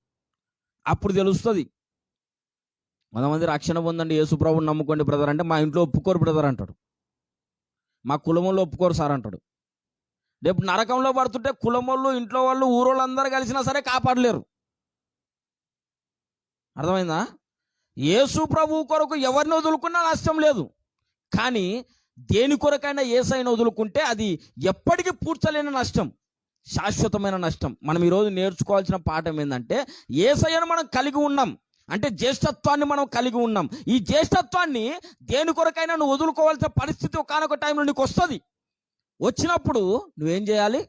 అప్పుడు తెలుస్తుంది. కొంతమంది రక్షణ పొందండి, యేసుప్రభుని నమ్ముకోండి బ్రదర్ అంటే మా ఇంట్లో ఒప్పుకోరు బ్రదర్ అంటాడు, మా కులమంలో ఒప్పుకోరు సార్ అంటాడు. రేపు నరకంలో పడుతుంటే కులమోళ్ళు, ఇంట్లో వాళ్ళు, ఊరోళ్ళు అందరూ కలిసినా సరే కాపాడలేరు. అర్థమైందా? యేసు ప్రభు కొరకు ఎవరిని వదులుకున్నా నష్టం లేదు. కానీ దేని కొరకైనా యేసయ్యను వదులుకుంటే అది ఎప్పటికీ పూడ్చలేని నష్టం, శాశ్వతమైన నష్టం. మనం ఈరోజు నేర్చుకోవాల్సిన పాఠం ఏంటంటే యేసయ్యను మనం కలిగి ఉన్నాం అంటే జ్యేష్ఠత్వాన్ని మనం కలిగి ఉన్నాం. ఈ జ్యేష్ఠత్వాన్ని దేని కొరకైనా నువ్వు వదులుకోవాల్సిన పరిస్థితి ఒకనొక టైంలో నీకు వస్తుంది. వచ్చినప్పుడు నువ్వేం చేయాలి?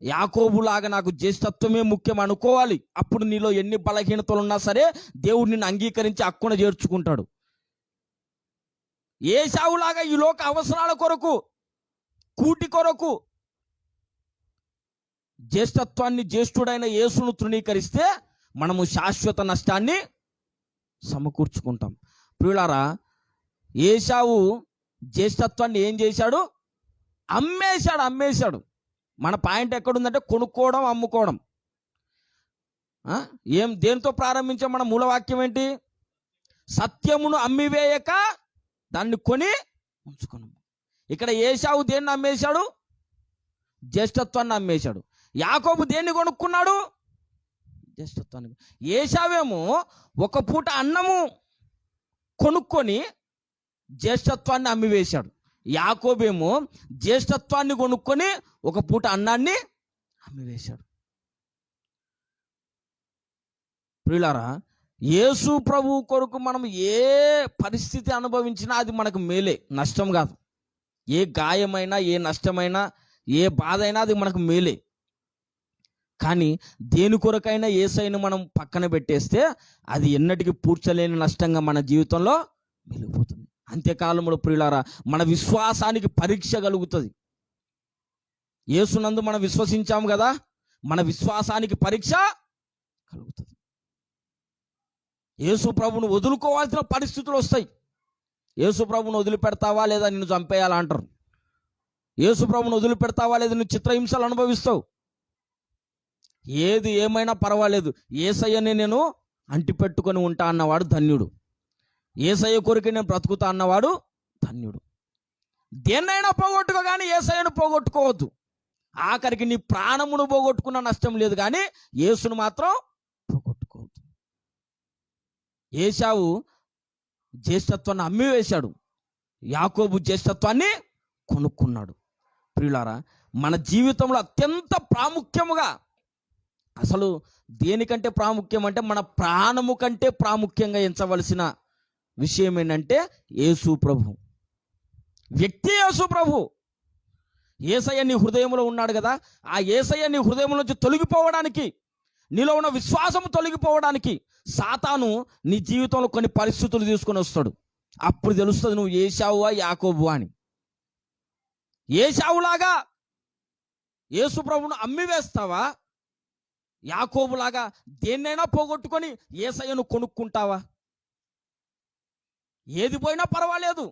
యాకోబులాగా నాకు జ్యేష్ఠత్వమే ముఖ్యం అనుకోవాలి. అప్పుడు నీలో ఎన్ని బలహీనతలు ఉన్నా సరే దేవుడు నిన్ను అంగీకరించి హక్కున చేర్చుకుంటాడు. ఏశావులాగా ఈ లోక అవసరాల కొరకు, కూటి కొరకు జ్యేష్ఠత్వాన్ని, జ్యేష్ఠుడైన యేసును తృణీకరిస్తే మనము శాశ్వత నష్టాన్ని సమకూర్చుకుంటాం. ప్రియులారా, ఏశావు జ్యేష్ఠత్వాన్ని ఏం చేశాడు? అమ్మేశాడు. మన పాయింట్ ఎక్కడుందంటే కొనుక్కోవడం, అమ్ముకోవడం. దేంతో ప్రారంభించాం? మన మూలవాక్యం ఏంటి? సత్యమును అమ్మివేయక దాన్ని కొని ఉంచుకున్నాము. ఇక్కడ ఏశావు దేన్ని అమ్మేశాడు? జ్యేష్ఠత్వాన్ని అమ్మేశాడు. యాకోబు దేన్ని కొనుక్కున్నాడు? జ్యేష్ఠత్వాన్ని. ఏశావేమో ఒక పూట అన్నము కొనుక్కొని జ్యేష్ఠత్వాన్ని అమ్మివేశాడు. యాకోబేమో జ్యేష్ఠత్వాన్ని కొనుక్కొని ఒక పూట అన్నాన్ని అమ్మివేశాడు. ప్రియులారా, యేసు ప్రభు కొరకు మనం ఏ పరిస్థితి అనుభవించినా అది మనకు మేలే, నష్టం కాదు. ఏ గాయమైనా, ఏ నష్టమైనా ఏ బాధ అయినా అది మనకు మేలే. కానీ దేని కొరకైనా యేసయ్యను మనం పక్కన పెట్టేస్తే అది ఎన్నటికీ పూడ్చలేని నష్టంగా మన జీవితంలో మిగిలిపోతుంది. అంత్యకాలంలో ప్రియులారా, మన విశ్వాసానికి పరీక్ష కలుగుతుంది. యేసునందు మనం విశ్వసించాము కదా, మన విశ్వాసానికి పరీక్ష కలుగుతుంది. యేసు ప్రభువును వదులుకోవాల్సిన పరిస్థితులు వస్తాయి. యేసు ప్రభువును వదిలిపెడతావా లేదా నిన్ను చంపేయాలా అంటారు. యేసు ప్రభువును వదిలిపెడతావా లేదా నువ్వు చిత్రహింసలు అనుభవిస్తావు. ఏది ఏమైనా పర్వాలేదు, యేసయ్యని నేను అంటిపెట్టుకొని ఉంటా అన్నవాడు ధన్యుడు. యేసయ్య కొరకు నేను బ్రతుకుతా అన్నవాడు ధన్యుడు. దేన్నైనా పోగొట్టుకో, కానీ యేసయ్యను పోగొట్టుకోవద్దు. ఆఖరికి నీ ప్రాణమును పోగొట్టుకున్న నష్టం లేదు, కానీ యేసును మాత్రం పోగొట్టుకోవద్దు. ఏశావు జ్యేష్ఠత్వాన్ని అమ్మి వేశాడు, యాకోబు జ్యేష్ఠత్వాన్ని కొనుక్కున్నాడు. ప్రియులారా, మన జీవితంలో అత్యంత ప్రాముఖ్యముగా, అసలు దేనికంటే ప్రాముఖ్యం అంటే మన ప్రాణము కంటే ప్రాముఖ్యంగా ఎంచవలసిన విషయం ఏంటంటే యేసు ప్రభు, వ్యక్తి యేసు ప్రభు. యేసయ్య నీ హృదయంలో ఉన్నాడు కదా, ఆ యేసయ్య నీ హృదయం నుంచి తొలగిపోవడానికి, నీలో ఉన్న విశ్వాసం తొలగిపోవడానికి సాతాను నీ జీవితంలో కొన్ని పరిస్థితులు తీసుకొని వస్తాడు. అప్పుడు తెలుస్తుంది నువ్వు ఏశావువా యాకోబు అని. ఏశావులాగా యేసు ప్రభువును అమ్మి వేస్తావా, యాకోబులాగా దేన్నైనా పోగొట్టుకొని యేసయ్యను కొనుక్కుంటావా? ఏది పోయినా పర్వాలేదు,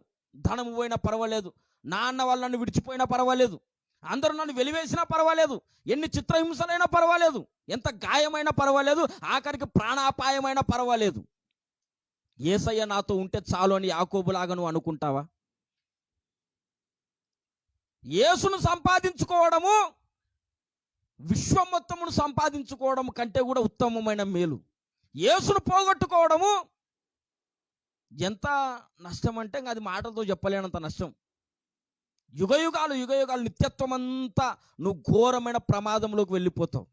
ధనము పోయినా పర్వాలేదు, నా అన్న వాళ్ళు నన్ను విడిచిపోయినా పర్వాలేదు, అందరూ నన్ను వెలివేసినా పర్వాలేదు, ఎన్ని చిత్రహింసలైనా పర్వాలేదు, ఎంత గాయమైనా పర్వాలేదు, ఆఖరికి ప్రాణాపాయమైనా పర్వాలేదు, యేసయ్య నాతో ఉంటే చాలు అని యాకోబులాగా నువ్వు అనుకుంటావా? యేసును సంపాదించుకోవడము విశ్వం మొత్తమును సంపాదించుకోవడం కంటే కూడా ఉత్తమమైన మేలు. యేసును పోగొట్టుకోవడము ఎంత నష్టం అంటే అది మాటలతో చెప్పలేనంత నష్టం. యుగయుగాలు నిత్యత్వం అంతా నువ్వు ఘోరమైన ప్రమాదంలోకి వెళ్ళిపోతావు.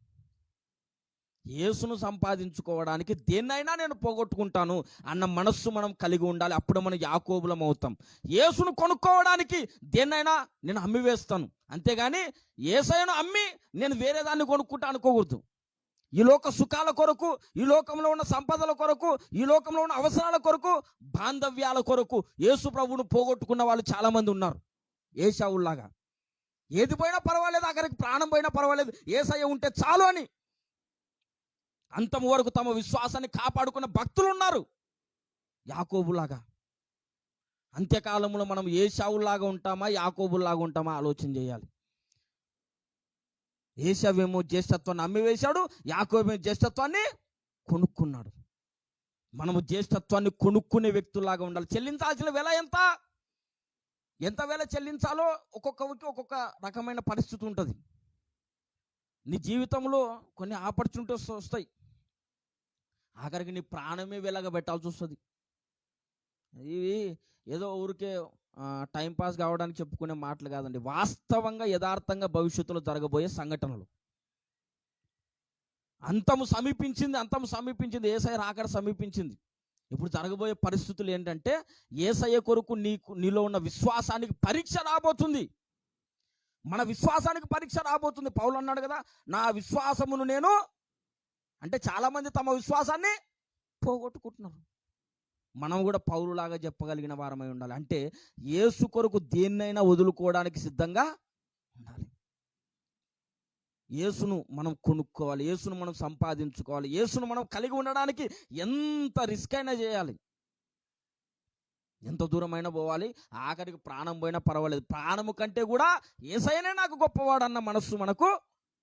యేసును సంపాదించుకోవడానికి దేన్నైనా నేను పోగొట్టుకుంటాను అన్న మనస్సు మనం కలిగి ఉండాలి. అప్పుడు మనం యాకోబులం అవుతాం. యేసును కొనుక్కోవడానికి దేన్నైనా నేను అమ్మి వేస్తాను, అంతేగాని యేసయ్యను అమ్మి నేను వేరే దాన్ని కొనుక్కుంటా అనుకోకూడదు. ఈ లోక సుఖాల కొరకు, ఈ లోకంలో ఉన్న సంపదల కొరకు, ఈ లోకంలో ఉన్న అవసరాల కొరకు, బాంధవ్యాల కొరకు యేసు ప్రభువును పోగొట్టుకున్న వాళ్ళు చాలా మంది ఉన్నారు. ఏశావుల్లాగా ఏది పోయినా పర్వాలేదు, అక్కడికి ప్రాణం పోయినా పర్వాలేదు, యేసయ్య ఉంటే చాలు అని అంతం వరకు తమ విశ్వాసాన్ని కాపాడుకున్న భక్తులు ఉన్నారు. యాకోబులాగా అంత్యకాలంలో మనం ఏశావుల్లాగా ఉంటామా యాకోబుల్లాగా ఉంటామా ఆలోచన చేయాలి. ఏశావేమో జ్యేష్ఠత్వాన్ని అమ్మివేశాడు, యాకోబేమో జ్యేష్ఠత్వాన్ని కొనుక్కున్నాడు. మనము జ్యేష్ఠత్వాన్ని కొనుక్కునే వ్యక్తుల్లాగా ఉండాలి. చెల్లించాల్సిన వెల ఎంత వేళ చెల్లించాలో ఒక్కొక్కరికి ఒక్కొక్క రకమైన పరిస్థితి ఉంటుంది. నీ జీవితంలో కొన్ని ఆపర్చునిటీస్ వస్తాయి, ఆఖరికి నీ ప్రాణమే వెలగా పెట్టాల్సి వస్తుంది. ఇవి ఏదో ఊరికే టైంపాస్ కావడానికి చెప్పుకునే మాటలు కాదండి, వాస్తవంగా యథార్థంగా భవిష్యత్తులో జరగబోయే సంఘటనలు. అంతము సమీపించింది, యేసయ్య రాకడ సమీపించింది. ఇప్పుడు జరగబోయే పరిస్థితులు ఏంటంటే యేసయ్య కొరకు నీలో ఉన్న విశ్వాసానికి పరీక్ష రాబోతుంది. మన విశ్వాసానికి పరీక్ష రాబోతుంది. పౌలు అన్నాడు కదా, నా విశ్వాసమును నేను, అంటే చాలామంది తమ విశ్వాసాన్ని పోగొట్టుకుంటున్నారు. మనం కూడా పౌలులాగా చెప్పగలిగిన వారమై ఉండాలి. అంటే యేసు కొరకు దేన్నైనా వదులుకోవడానికి సిద్ధంగా ఉండాలి. యేసును మనం కొనుక్కోవాలి, యేసును మనం సంపాదించుకోవాలి, యేసును మనం కలిగి ఉండడానికి ఎంత రిస్క్ అయినా చేయాలి, ఎంత దూరమైనా పోవాలి, ఆఖరికి ప్రాణం పోయినా పర్వాలేదు, ప్రాణము కంటే కూడా యేసయ్యనే నాకు గొప్పవాడు అన్న మనస్సు మనకు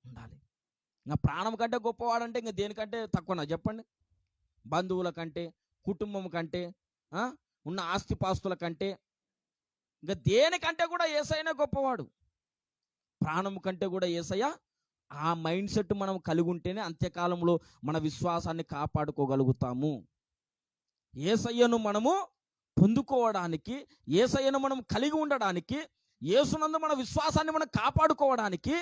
ఉండాలి. ఇంకా ప్రాణం కంటే గొప్పవాడంటే ఇంకా దేనికంటే తక్కువనా చెప్పండి? బంధువుల కంటే, కుటుంబం కంటే, ఉన్న ఆస్తిపాస్తుల కంటే, ఇంకా దేనికంటే కూడా యేసయ్యనే గొప్పవాడు. ప్రాణం కంటే కూడా యేసయ్య. ఆ మైండ్ సెట్ మనం కలిగి ఉంటేనే అంత్యకాలంలో మన విశ్వాసాన్ని కాపాడుకోగలుగుతాము. యేసయ్యను మనము పొందుకోవడానికి, యేసయ్యను మనం కలిగి ఉండడానికి, యేసునందు మన విశ్వాసాన్ని మనం కాపాడుకోవడానికి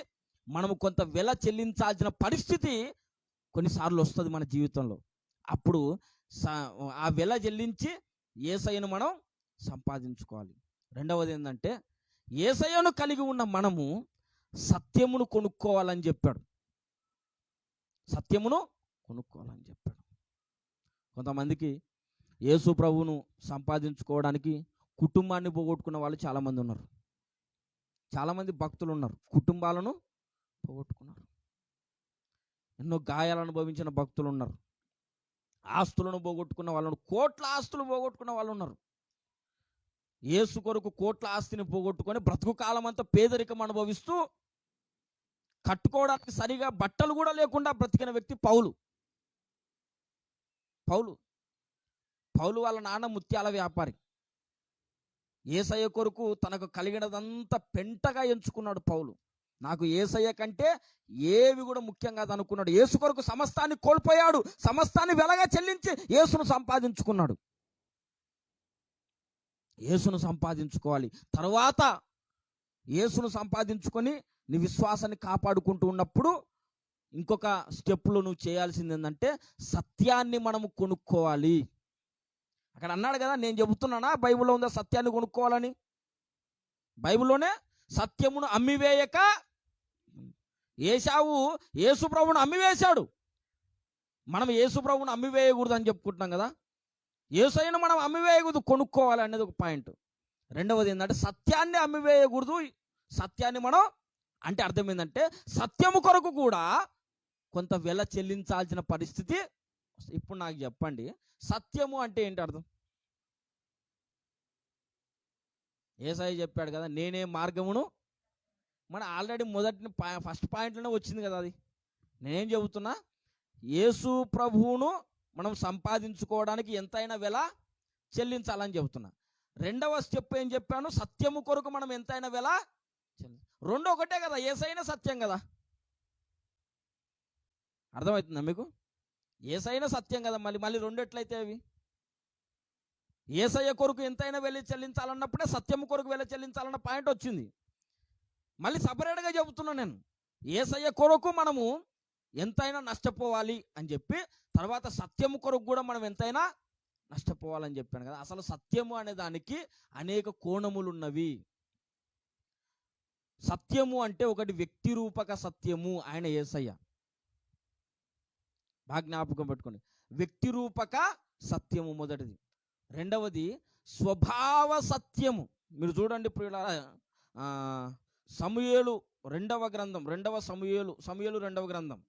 మనము కొంత వెల చెల్లించాల్సిన పరిస్థితి కొన్నిసార్లు వస్తుంది మన జీవితంలో. అప్పుడు ఆ వెల చెల్లించి యేసయ్యను మనం సంపాదించుకోవాలి. రెండవది ఏంటంటే యేసయ్యను కలిగి ఉన్న మనము సత్యమును కొనుక్కోవాలని చెప్పాడు. సత్యమును కొనుక్కోవాలని చెప్పాడు. కొంతమందికి యేసు ప్రభువును సంపాదించుకోవడానికి కుటుంబాన్ని పోగొట్టుకున్న వాళ్ళు చాలామంది ఉన్నారు. చాలామంది భక్తులు ఉన్నారు, కుటుంబాలను పోగొట్టుకున్నారు. ఎన్నో గాయాలు అనుభవించిన భక్తులు ఉన్నారు. ఆస్తులను పోగొట్టుకున్న వాళ్ళు, కోట్ల ఆస్తులు పోగొట్టుకున్న వాళ్ళు ఉన్నారు. యేసు కొరకు కోట్ల ఆస్తిని పోగొట్టుకొని బ్రతుకు కాలం అంతా పేదరికం అనుభవిస్తూ కట్టుకోవడానికి సరిగా బట్టలు కూడా లేకుండా బ్రతికిన వ్యక్తి పౌలు. వాళ్ళ నాన్న ముత్యాల వ్యాపారి. యేసయ్య కొరకు తనకు కలిగినదంతా పెంటగా ఎంచుకున్నాడు పౌలు. నాకు యేసయ్య కంటే ఏవి కూడా ముఖ్యం కాదు అనుకున్నాడు. యేసు కొరకు సమస్తాన్ని కోల్పోయాడు. సమస్తాన్ని వెలగా చెల్లించి యేసును సంపాదించుకున్నాడు. యేసును సంపాదించుకోవాలి. తర్వాత యేసును సంపాదించుకొని నీ విశ్వాసాన్ని కాపాడుకుంటూ ఉన్నప్పుడు ఇంకొక స్టెప్లో నువ్వు చేయాల్సింది ఏంటంటే సత్యాన్ని మనము కొనుక్కోవాలి. అక్కడ అన్నాడు కదా, నేను చెబుతున్నానా బైబిల్లో ఉందా సత్యాన్ని కొనుక్కోవాలని? బైబిల్లోనే సత్యమును అమ్మివేయక ఏశావు యేసు ప్రభువును అమ్మివేశాడు. మనం యేసు ప్రభువును అమ్మివేయకూడదు అని చెప్పుకుంటున్నాం కదా. యేసయ్యను మనం అమ్మివేయకూడదు, కొనుక్కోవాలి అనేది ఒక పాయింట్. రెండవది ఏంటంటే సత్యాన్ని అమ్మివేయకూడదు. సత్యాన్ని మనం అంటే అర్థం ఏంటంటే సత్యము కొరకు కూడా కొంత వెల చెల్లించాల్సిన పరిస్థితి. ఇప్పుడు నాకు చెప్పండి, సత్యము అంటే ఏంటి అర్థం? యేసయ్య చెప్పాడు కదా, నేనే మార్గమును. మన ఆల్రెడీ ఫస్ట్ పాయింట్లోనే వచ్చింది కదా అది. నేనేం చెబుతున్నా, యేసు ప్రభువును మనం సంపాదించుకోవడానికి ఎంతైనా వెల చెల్లించాలని చెబుతున్నా. రెండవ స్టెప్ ఏం చెప్పాను, సత్యము కొరకు మనం ఎంతైనా వెల రెండు ఒకటే కదా. యేసయ్యనే సత్యం కదా. అర్థమవుతుందా మీకు? యేసయ్యనే సత్యం కదా. మళ్ళీ రెండు ఎట్లయితే అవి? యేసయ్య కొరకు ఎంతైనా వెళ్ళి చెల్లించాలన్నప్పుడే సత్యము కొరకు వెళ్ళి చెల్లించాలన్న పాయింట్ వచ్చింది. మళ్ళీ సపరేట్గా చెబుతున్నా నేను, యేసయ్య కొరకు మనము ఎంతైనా నష్టపోవాలి అని చెప్పి, తర్వాత సత్యము కొరకు కూడా మనం ఎంతైనా నష్టపోవాలని చెప్పాను కదా. అసలు సత్యము అనే దానికి అనేక కోణములు ఉన్నవి. సత్యము అంటే ఒకటి వ్యక్తి రూపక సత్యము, ఆయన యేసయ్య. బాగా జ్ఞాపకం పెట్టుకోండి, వ్యక్తి రూపక సత్యము మొదటిది. రెండవది స్వభావ సత్యము. మీరు చూడండి, ఇప్పుడు ఇలా సమూయేలు రెండవ గ్రంథం, సమూయేలు రెండవ గ్రంథం,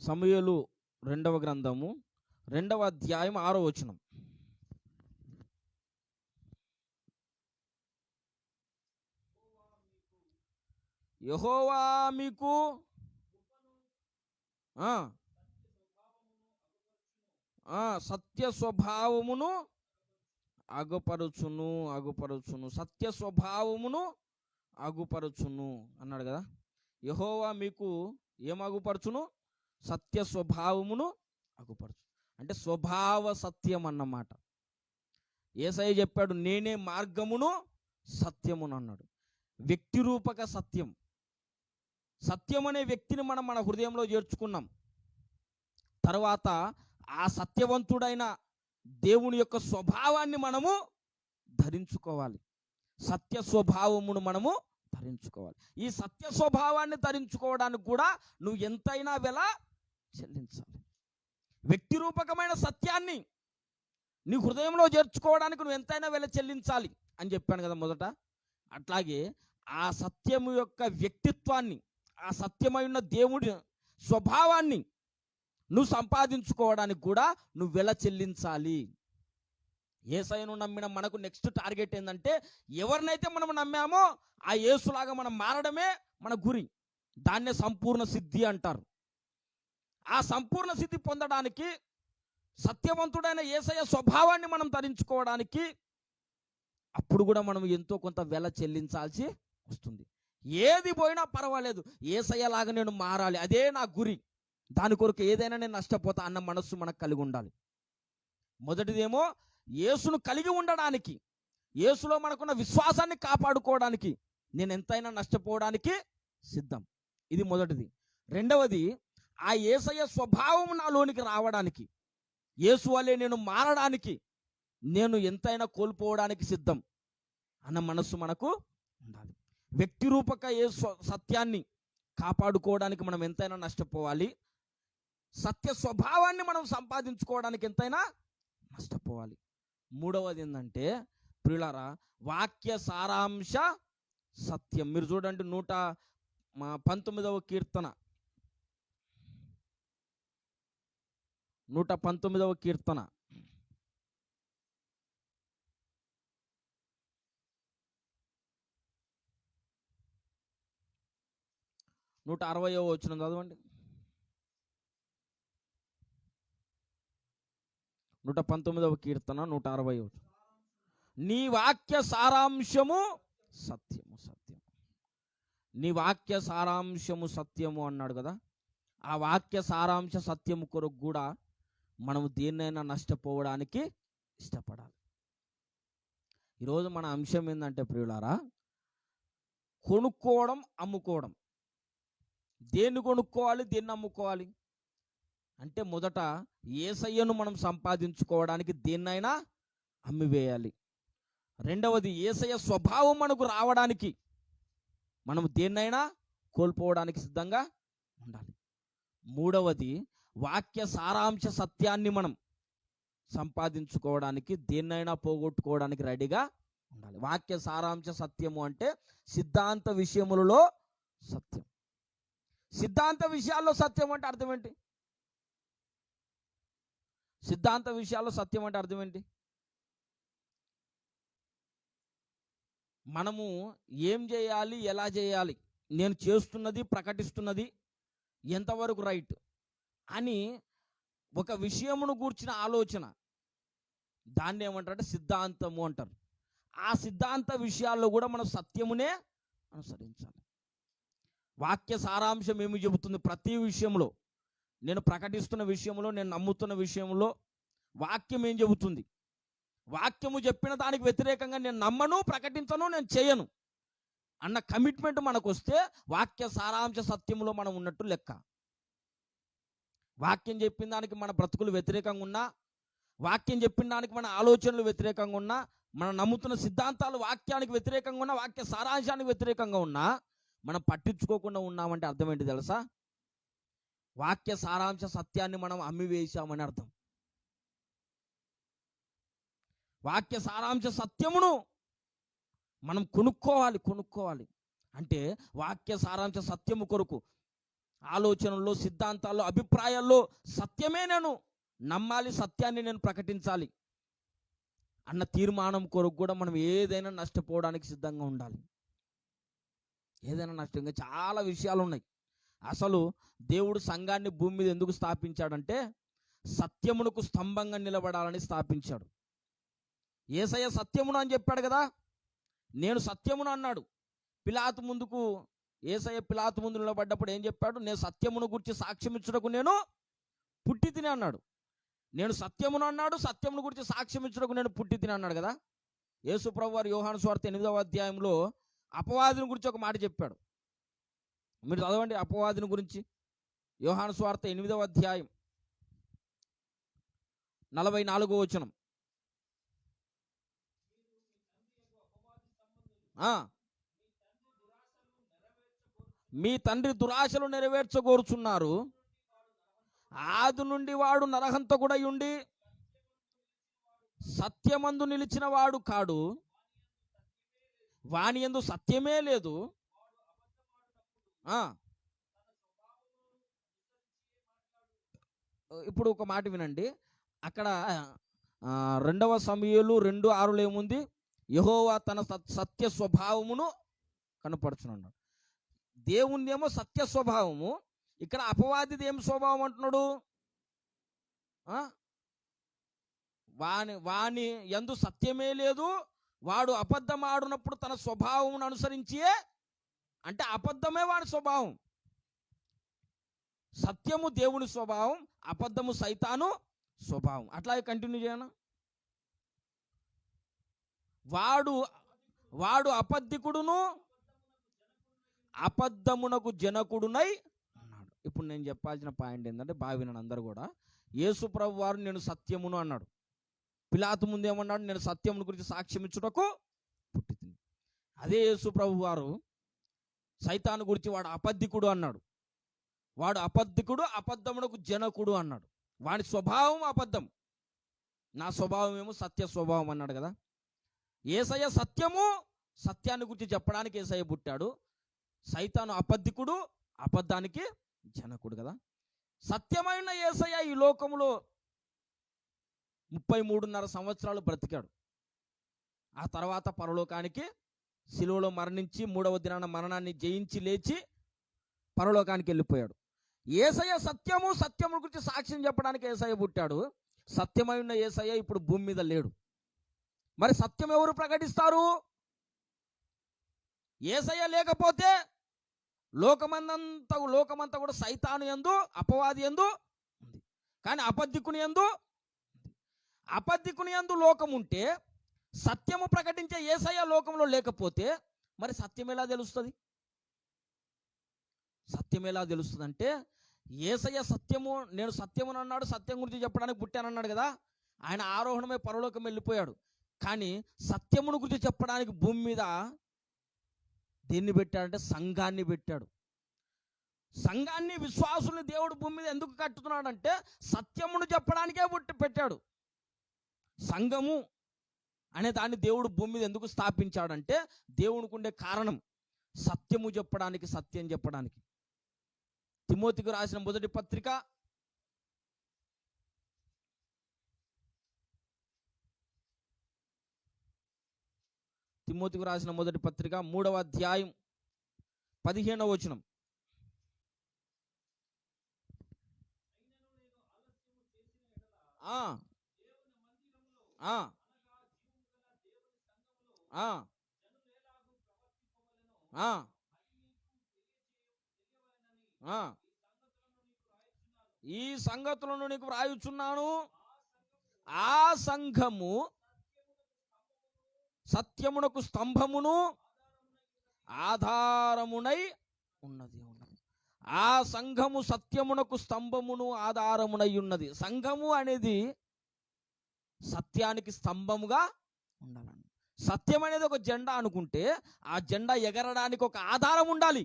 సమూయేలు రెండవ గ్రంథము 2వ అధ్యాయం 6వ వచనం. యెహోవా మీకు సత్య స్వభావమును అగుపరుచును. సత్య స్వభావమును అగుపరుచును అన్నాడు కదా. యెహోవా మీకు ఏం అగుపరచును? సత్య స్వభావమును అగుపరచు. అంటే స్వభావ సత్యం అన్నమాట. యేసయ్య చెప్పాడు, నేనే మార్గమును సత్యమును అన్నాడు. వ్యక్తి రూపక సత్యం. సత్యం అనే వ్యక్తిని మనం మన హృదయంలో చేర్చుకున్నాం. తర్వాత ఆ సత్యవంతుడైన దేవుని యొక్క స్వభావాన్ని మనము ధరించుకోవాలి. సత్య స్వభావమును మనము ధరించుకోవాలి. ఈ సత్య స్వభావాన్ని ధరించుకోవడానికి కూడా నువ్వు ఎంతైనా వెల చెల్లించాలి. వ్యక్తి రూపకమైన సత్యాన్ని నీ హృదయంలో చేర్చుకోవడానికి నువ్వు ఎంతైనా వెల చెల్లించాలి అని చెప్పాను కదా మొదట. అట్లాగే ఆ సత్యము యొక్క వ్యక్తిత్వాన్ని, ఆ సత్యమైన దేవుడి స్వభావాన్ని నువ్వు సంపాదించుకోవడానికి కూడా నువ్వు వెల చెల్లించాలి. యేసయ్యను నమ్మిన మనకు నెక్స్ట్ టార్గెట్ ఏంటంటే, ఎవరినైతే మనం నమ్మామో ఆ యేసులాగా మనం మారడమే మన గురి. దాన్నే సంపూర్ణ సిద్ధి అంటారు. ఆ సంపూర్ణ సిద్ధి పొందడానికి, సత్యవంతుడైన యేసయ్య స్వభావాన్ని మనం ధరించుకోవడానికి అప్పుడు కూడా మనం ఎంతో కొంత వెల చెల్లించాల్సి వస్తుంది. ఏది పోయినా పర్వాలేదు, యేసయ్యలాగా నేను మారాలి, అదే నా గురి, దాని కొరకు ఏదైనా నేను నష్టపోతా అన్న మనస్సు మనకు కలిగి ఉండాలి. మొదటిదేమో యేసును కలిగి ఉండడానికి, యేసులో మనకున్న విశ్వాసాన్ని కాపాడుకోవడానికి నేను ఎంతైనా నష్టపోవడానికి సిద్ధం. ఇది మొదటిది. రెండవది, ఆ యేసయ్య స్వభావం నాలోనికి రావడానికి, యేసు వలె నేను మారడానికి, నేను ఎంతైనా కోల్పోవడానికి సిద్ధం అన్న మనస్సు మనకు ఉండాలి. వ్యక్తి రూపక సత్యాన్ని కాపాడుకోవడానికి మనం ఎంతైనా నష్టపోవాలి. సత్య స్వభావాన్ని మనం సంపాదించుకోవడానికి ఎంతైనా నష్టపోవాలి. మూడవది ఏంటంటే ప్రియులారా, వాక్య సారాంశ సత్యం. మీరు చూడండి 119వ కీర్తన, 119వ కీర్తన 160వ వచనం చదవండి. 119వ కీర్తన 160వ. నీ వాక్య సారాంశము సత్యము, సత్యము. నీ వాక్య సారాంశము సత్యము అన్నాడు కదా. ఆ వాక్య సారాంశ సత్యము కొరకు కూడా మనం దేన్నైనా నష్టపోవడానికి ఇష్టపడాలి. ఈరోజు మన అంశం ఏంటంటే ప్రియులారా, కొనుక్కోవడం, అమ్ముకోవడం. దేన్ని కొనుక్కోవాలి, దేన్ని అమ్ముకోవాలి అంటే మొదట యేసయ్యను మనం సంపాదించుకోవడానికి దేన్నైనా అమ్మివేయాలి. రెండవది యేసయ్య స్వభావం మనకు రావడానికి మనం దేన్నైనా కోల్పోవడానికి సిద్ధంగా ఉండాలి. మూడవది వాక్య సారాంశ సత్యాన్ని మనం సంపాదించుకోవడానికి దేన్నైనా పోగొట్టుకోవడానికి రెడీగా ఉండాలి. వాక్య సారాంశ సత్యము అంటే సిద్ధాంత విషయములలో సత్యం. సిద్ధాంత విషయాల్లో సత్యం అంటే అర్థం ఏంటి? సిద్ధాంత విషయాల్లో సత్యం అంటే అర్థం ఏంటి? మనము ఏం చేయాలి, ఎలా చేయాలి, నేను చేస్తున్నది, ప్రకటిస్తున్నది ఎంతవరకు రైట్ అని ఒక విషయమును గూర్చిన ఆలోచన, దాన్ని ఏమంటారంటే సిద్ధాంతము అంటారు. ఆ సిద్ధాంత విషయాల్లో కూడా మనం సత్యమునే అనుసరించాలి. వాక్య సారాంశం ఏమి చెబుతుంది? ప్రతి విషయంలో, నేను ప్రకటిస్తున్న విషయంలో, నేను నమ్ముతున్న విషయంలో వాక్యం ఏం చెబుతుంది? వాక్యము చెప్పిన దానికి వ్యతిరేకంగా నేను నమ్మను, ప్రకటించను, నేను చేయను అన్న కమిట్మెంట్ మనకు వస్తే వాక్య సారాంశ సత్యంలో మనం ఉన్నట్టు లెక్క. వాక్యం చెప్పిన దానికి మన బ్రతుకులు వ్యతిరేకంగా ఉన్నా, వాక్యం చెప్పిన దానికి మన ఆలోచనలు వ్యతిరేకంగా ఉన్నా, మనం నమ్ముతున్న సిద్ధాంతాలు వాక్యానికి వ్యతిరేకంగా ఉన్నా, వాక్య సారాంశానికి వ్యతిరేకంగా ఉన్నా, మనం పట్టించుకోకుండా ఉన్నామంటే అర్థం ఏంటి తెలుసా? వాక్య సారాంశ సత్యాన్ని మనం అమ్మివేశామని అర్థం. వాక్య సారాంశ సత్యమును మనం కొనుక్కోవాలి అంటే వాక్య సారాంశ సత్యము కొరకు ఆలోచనల్లో, సిద్ధాంతాల్లో, అభిప్రాయాల్లో సత్యమే నేను నమ్మాలి, సత్యాన్ని నేను ప్రకటించాలి అన్న తీర్మానం కొరకు కూడా మనం ఏదైనా నష్టపోవడానికి సిద్ధంగా ఉండాలి. ఏదైనా నష్టంగా చాలా విషయాలు ఉన్నాయి. అసలు దేవుడు సంఘాన్ని భూమి మీద ఎందుకు స్థాపించాడంటే సత్యమునకు స్తంభంగా నిలబడాలని స్థాపించాడు. యేసయ్య సత్యమును అని చెప్పాడు కదా, నేను సత్యమును అన్నాడు. పిలాతు ముందుకు యేసయ్య పిలాతు ముందు నిలబడ్డప్పుడు ఏం చెప్పాడు? నేను సత్యమును గురించి సాక్ష్యం ఇచ్చుటకు నేను పుట్టి తిని అన్నాడు. నేను సత్యమును అన్నాడు, సత్యమును గురించి సాక్ష్యం ఇచ్చుటకు నేను పుట్టి తిని అన్నాడు కదా. యేసు ప్రభువు వారు యోహాను సువార్త 8వ అధ్యాయంలో అపవాదిని గురించి ఒక మాట చెప్పాడు. మీరు చదవండి అపవాదిని గురించి. యోహాను సువార్త 8వ అధ్యాయం 44వ వచనం. మీ తండ్రి దురాశలు నెరవేర్చగోరుచున్నారు. ఆది నుండి వాడు నరహంతకుడై ఉండి సత్యమందు నిలిచిన వాడు కాడు, వాని యందు సత్యమే లేదు. ఇప్పుడు ఒక మాట వినండి. అక్కడ 2వ సమూయేలు 2:6 ఏముంది? యెహోవా తన సత్య స్వభావమును కనపడుచున్నాడు. దేవుని ఏమో సత్య స్వభావము, ఇక్కడ అపవాదిది ఏం స్వభావం అంటున్నాడు? వాని యందు సత్యమే లేదు, వాడు అబద్ధం ఆడునప్పుడు తన స్వభావమును అనుసరించి, అంటే అబద్ధమే వాడి స్వభావం. సత్యము దేవుని స్వభావం, అబద్ధము సైతాను స్వభావం. అట్లాగే కంటిన్యూ చేయనా? వాడు అబద్ధికుడును అబద్ధమునకు జనకుడునై అన్నాడు. ఇప్పుడు నేను చెప్పాల్సిన పాయింట్ ఏంటంటే బాగా వినండి అందరూ కూడా. యేసు ప్రభు వారు నేను సత్యమును అన్నాడు. పిలాతు ముందు ఏమన్నాడు? నేను సత్యమును గురించి సాక్ష్యం ఇచ్చుటకు పుట్టితిని. అదే యేసు ప్రభు వారు సైతాను గురించి వాడు అబద్ధికుడు అన్నాడు. వాడు అబద్ధికుడు, అబద్ధమునకు జనకుడు అన్నాడు. వాడి స్వభావం అబద్ధం, నా స్వభావం ఏమో సత్య స్వభావం అన్నాడు కదా. యేసయ్య సత్యము, సత్యాన్ని గురించి చెప్పడానికి యేసయ్య పుట్టాడు. సైతాను అబద్ధికుడు, అబద్ధానికి జనకుడు కదా. సత్యమైన యేసయ్య ఈ లోకంలో 33.5 సంవత్సరాలు బ్రతికాడు. ఆ తర్వాత పరలోకానికి శిలువలో మరణించి 3వ దినాన మరణాన్ని జయించి లేచి పరలోకానికి వెళ్ళిపోయాడు. యేసయ్య సత్యము, సత్యము గురించి సాక్ష్యం చెప్పడానికి యేసయ్య పుట్టాడు. సత్యమైన యేసయ్య ఇప్పుడు భూమి మీద లేడు. మరి సత్యం ఎవరు ప్రకటిస్తారు? యేసయ్య లేకపోతే లోకమంతా కూడా సైతాను యందు, అపవాది యందు ఉంది. కానీ అబద్ధికుని యందు లోకం ఉంటే, సత్యము ప్రకటించే యేసయ్య లోకంలో లేకపోతే మరి సత్యం ఎలా తెలుస్తుంది? సత్యం ఎలా తెలుస్తుంది అంటే, యేసయ్య సత్యము, నేను సత్యమును అన్నాడు, సత్యం గురించి చెప్పడానికి పుట్టానన్నాడు కదా. ఆయన ఆరోహణమే పరలోకం వెళ్ళిపోయాడు. కానీ సత్యమును గురించి చెప్పడానికి భూమి మీద దేన్ని పెట్టాడంటే సంఘాన్ని పెట్టాడు. సంఘాన్ని, విశ్వాసుల్ని దేవుడు భూమి మీద ఎందుకు కట్టుతున్నాడంటే సత్యమును చెప్పడానికే పెట్టాడు. సంఘము అనే దాన్ని దేవుడు భూమి మీద ఎందుకు స్థాపించాడంటే దేవునికి ఉండే కారణం సత్యము చెప్పడానికి, సత్యం చెప్పడానికి. తిమోతికి రాసిన మొదటి పత్రిక 3వ అధ్యాయం 15వ వచనం. ఈ సంగతులను నీకు వ్రాయుచున్నాను. ఆ సంఘము సత్యమునకు స్తంభమును ఆధారమునై ఉన్నది. ఆ సంఘము సత్యమునకు స్తంభమును ఆధారమునై ఉన్నది. సంఘము అనేది సత్యానికి స్తంభముగా ఉండాలండి. సత్యం అనేది ఒక జెండా అనుకుంటే ఆ జెండా ఎగరడానికి ఒక ఆధారం ఉండాలి.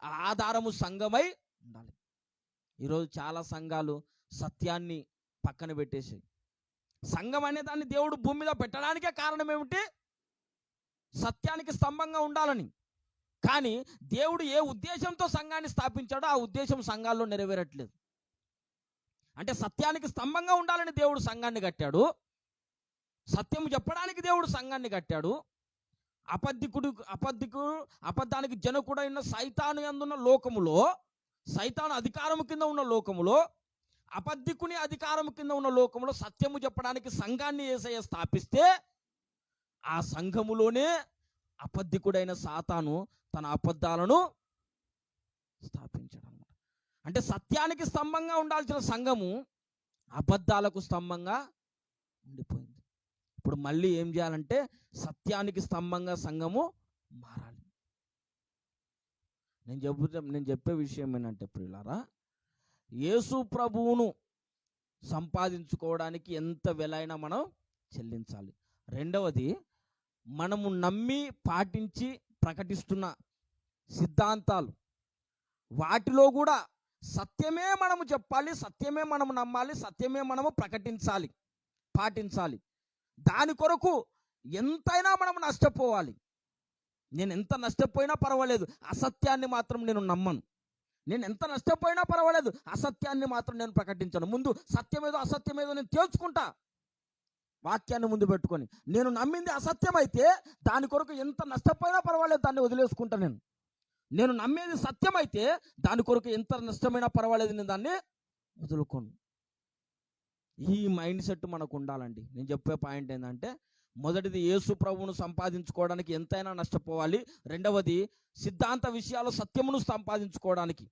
ఆ ఆధారము సంఘమై ఉండాలి. ఈరోజు చాలా సంఘాలు సత్యాన్ని పక్కన పెట్టేసాయి. సంఘం అనే దాన్ని దేవుడు భూమి మీద పెట్టడానికే కారణం ఏమిటి? సత్యానికి స్తంభంగా ఉండాలని. కానీ దేవుడు ఏ ఉద్దేశంతో సంఘాన్ని స్థాపించాడో ఆ ఉద్దేశం సంఘాల్లో నెరవేరట్లేదు. అంటే సత్యానికి స్తంభంగా ఉండాలని దేవుడు సంఘాన్ని కట్టాడు. సత్యం చెప్పడానికి దేవుడు సంఘాన్ని కట్టాడు. అబద్ధానికి జనకుడైన సైతాను యందున్న లోకములో, సైతాను అధికారము కింద ఉన్న లోకములో, అబద్ధికుని అధికారము కింద ఉన్న లోకములో సత్యము చెప్పడానికి సంఘాన్ని యేసయ్య స్థాపిస్తే ఆ సంఘములోనే అబద్ధికుడైన సాతాను తన అబద్ధాలను స్థాపించాడు అన్నమాట. అంటే సత్యానికి స్తంభంగా ఉండాల్సిన సంఘము అబద్ధాలకు స్తంభంగా ఉండిపోయింది. ఇప్పుడు మళ్ళీ ఏం చేయాలంటే సత్యానికి స్తంభంగా సంఘము మారాలి. నేను చెప్పే విషయం ఏంటంటే ప్రియులారా, యేసు ప్రభువును సంపాదించుకోవడానికి ఎంత వెలైనా మనం చెల్లించాలి. రెండవది, మనము నమ్మి పాటించి ప్రకటిస్తున్న సిద్ధాంతాలు, వాటిలో కూడా సత్యమే మనము చెప్పాలి, సత్యమే మనము నమ్మాలి, సత్యమే మనము ప్రకటించాలి, పాటించాలి. దాని కొరకు ఎంతైనా మనం నష్టపోవాలి. నేను ఎంత నష్టపోయినా పర్వాలేదు, అసత్యాన్ని మాత్రం నేను నమ్మను. నేను ఎంత నష్టపోయినా పర్వాలేదు, అసత్యాన్ని మాత్రం నేను ప్రకటించను. ముందు సత్యమేదో అసత్యమేదో నేను తేల్చుకుంటా. వాక్యాన్ని ముందు పెట్టుకొని నేను నమ్మింది అసత్యం అయితే దాని కొరకు ఎంత నష్టపోయినా పర్వాలేదు, దాన్ని వదిలేసుకుంటా. నేను నమ్మేది సత్యం అయితే దాని కొరకు ఎంత నష్టమైనా పర్వాలేదు, నేను దాన్ని వదులుకోను. ఈ మైండ్ సెట్ మనకు ఉండాలండి. నేను చెప్పే పాయింట్ ఏంటంటే, మొదటిది యేసు ప్రభువును సంపాదించుకోవడానికి ఎంతైనా నష్టపోవాలి. రెండవది సిద్ధాంత విషయాల్లో సత్యమును సంపాదించుకోవడానికి,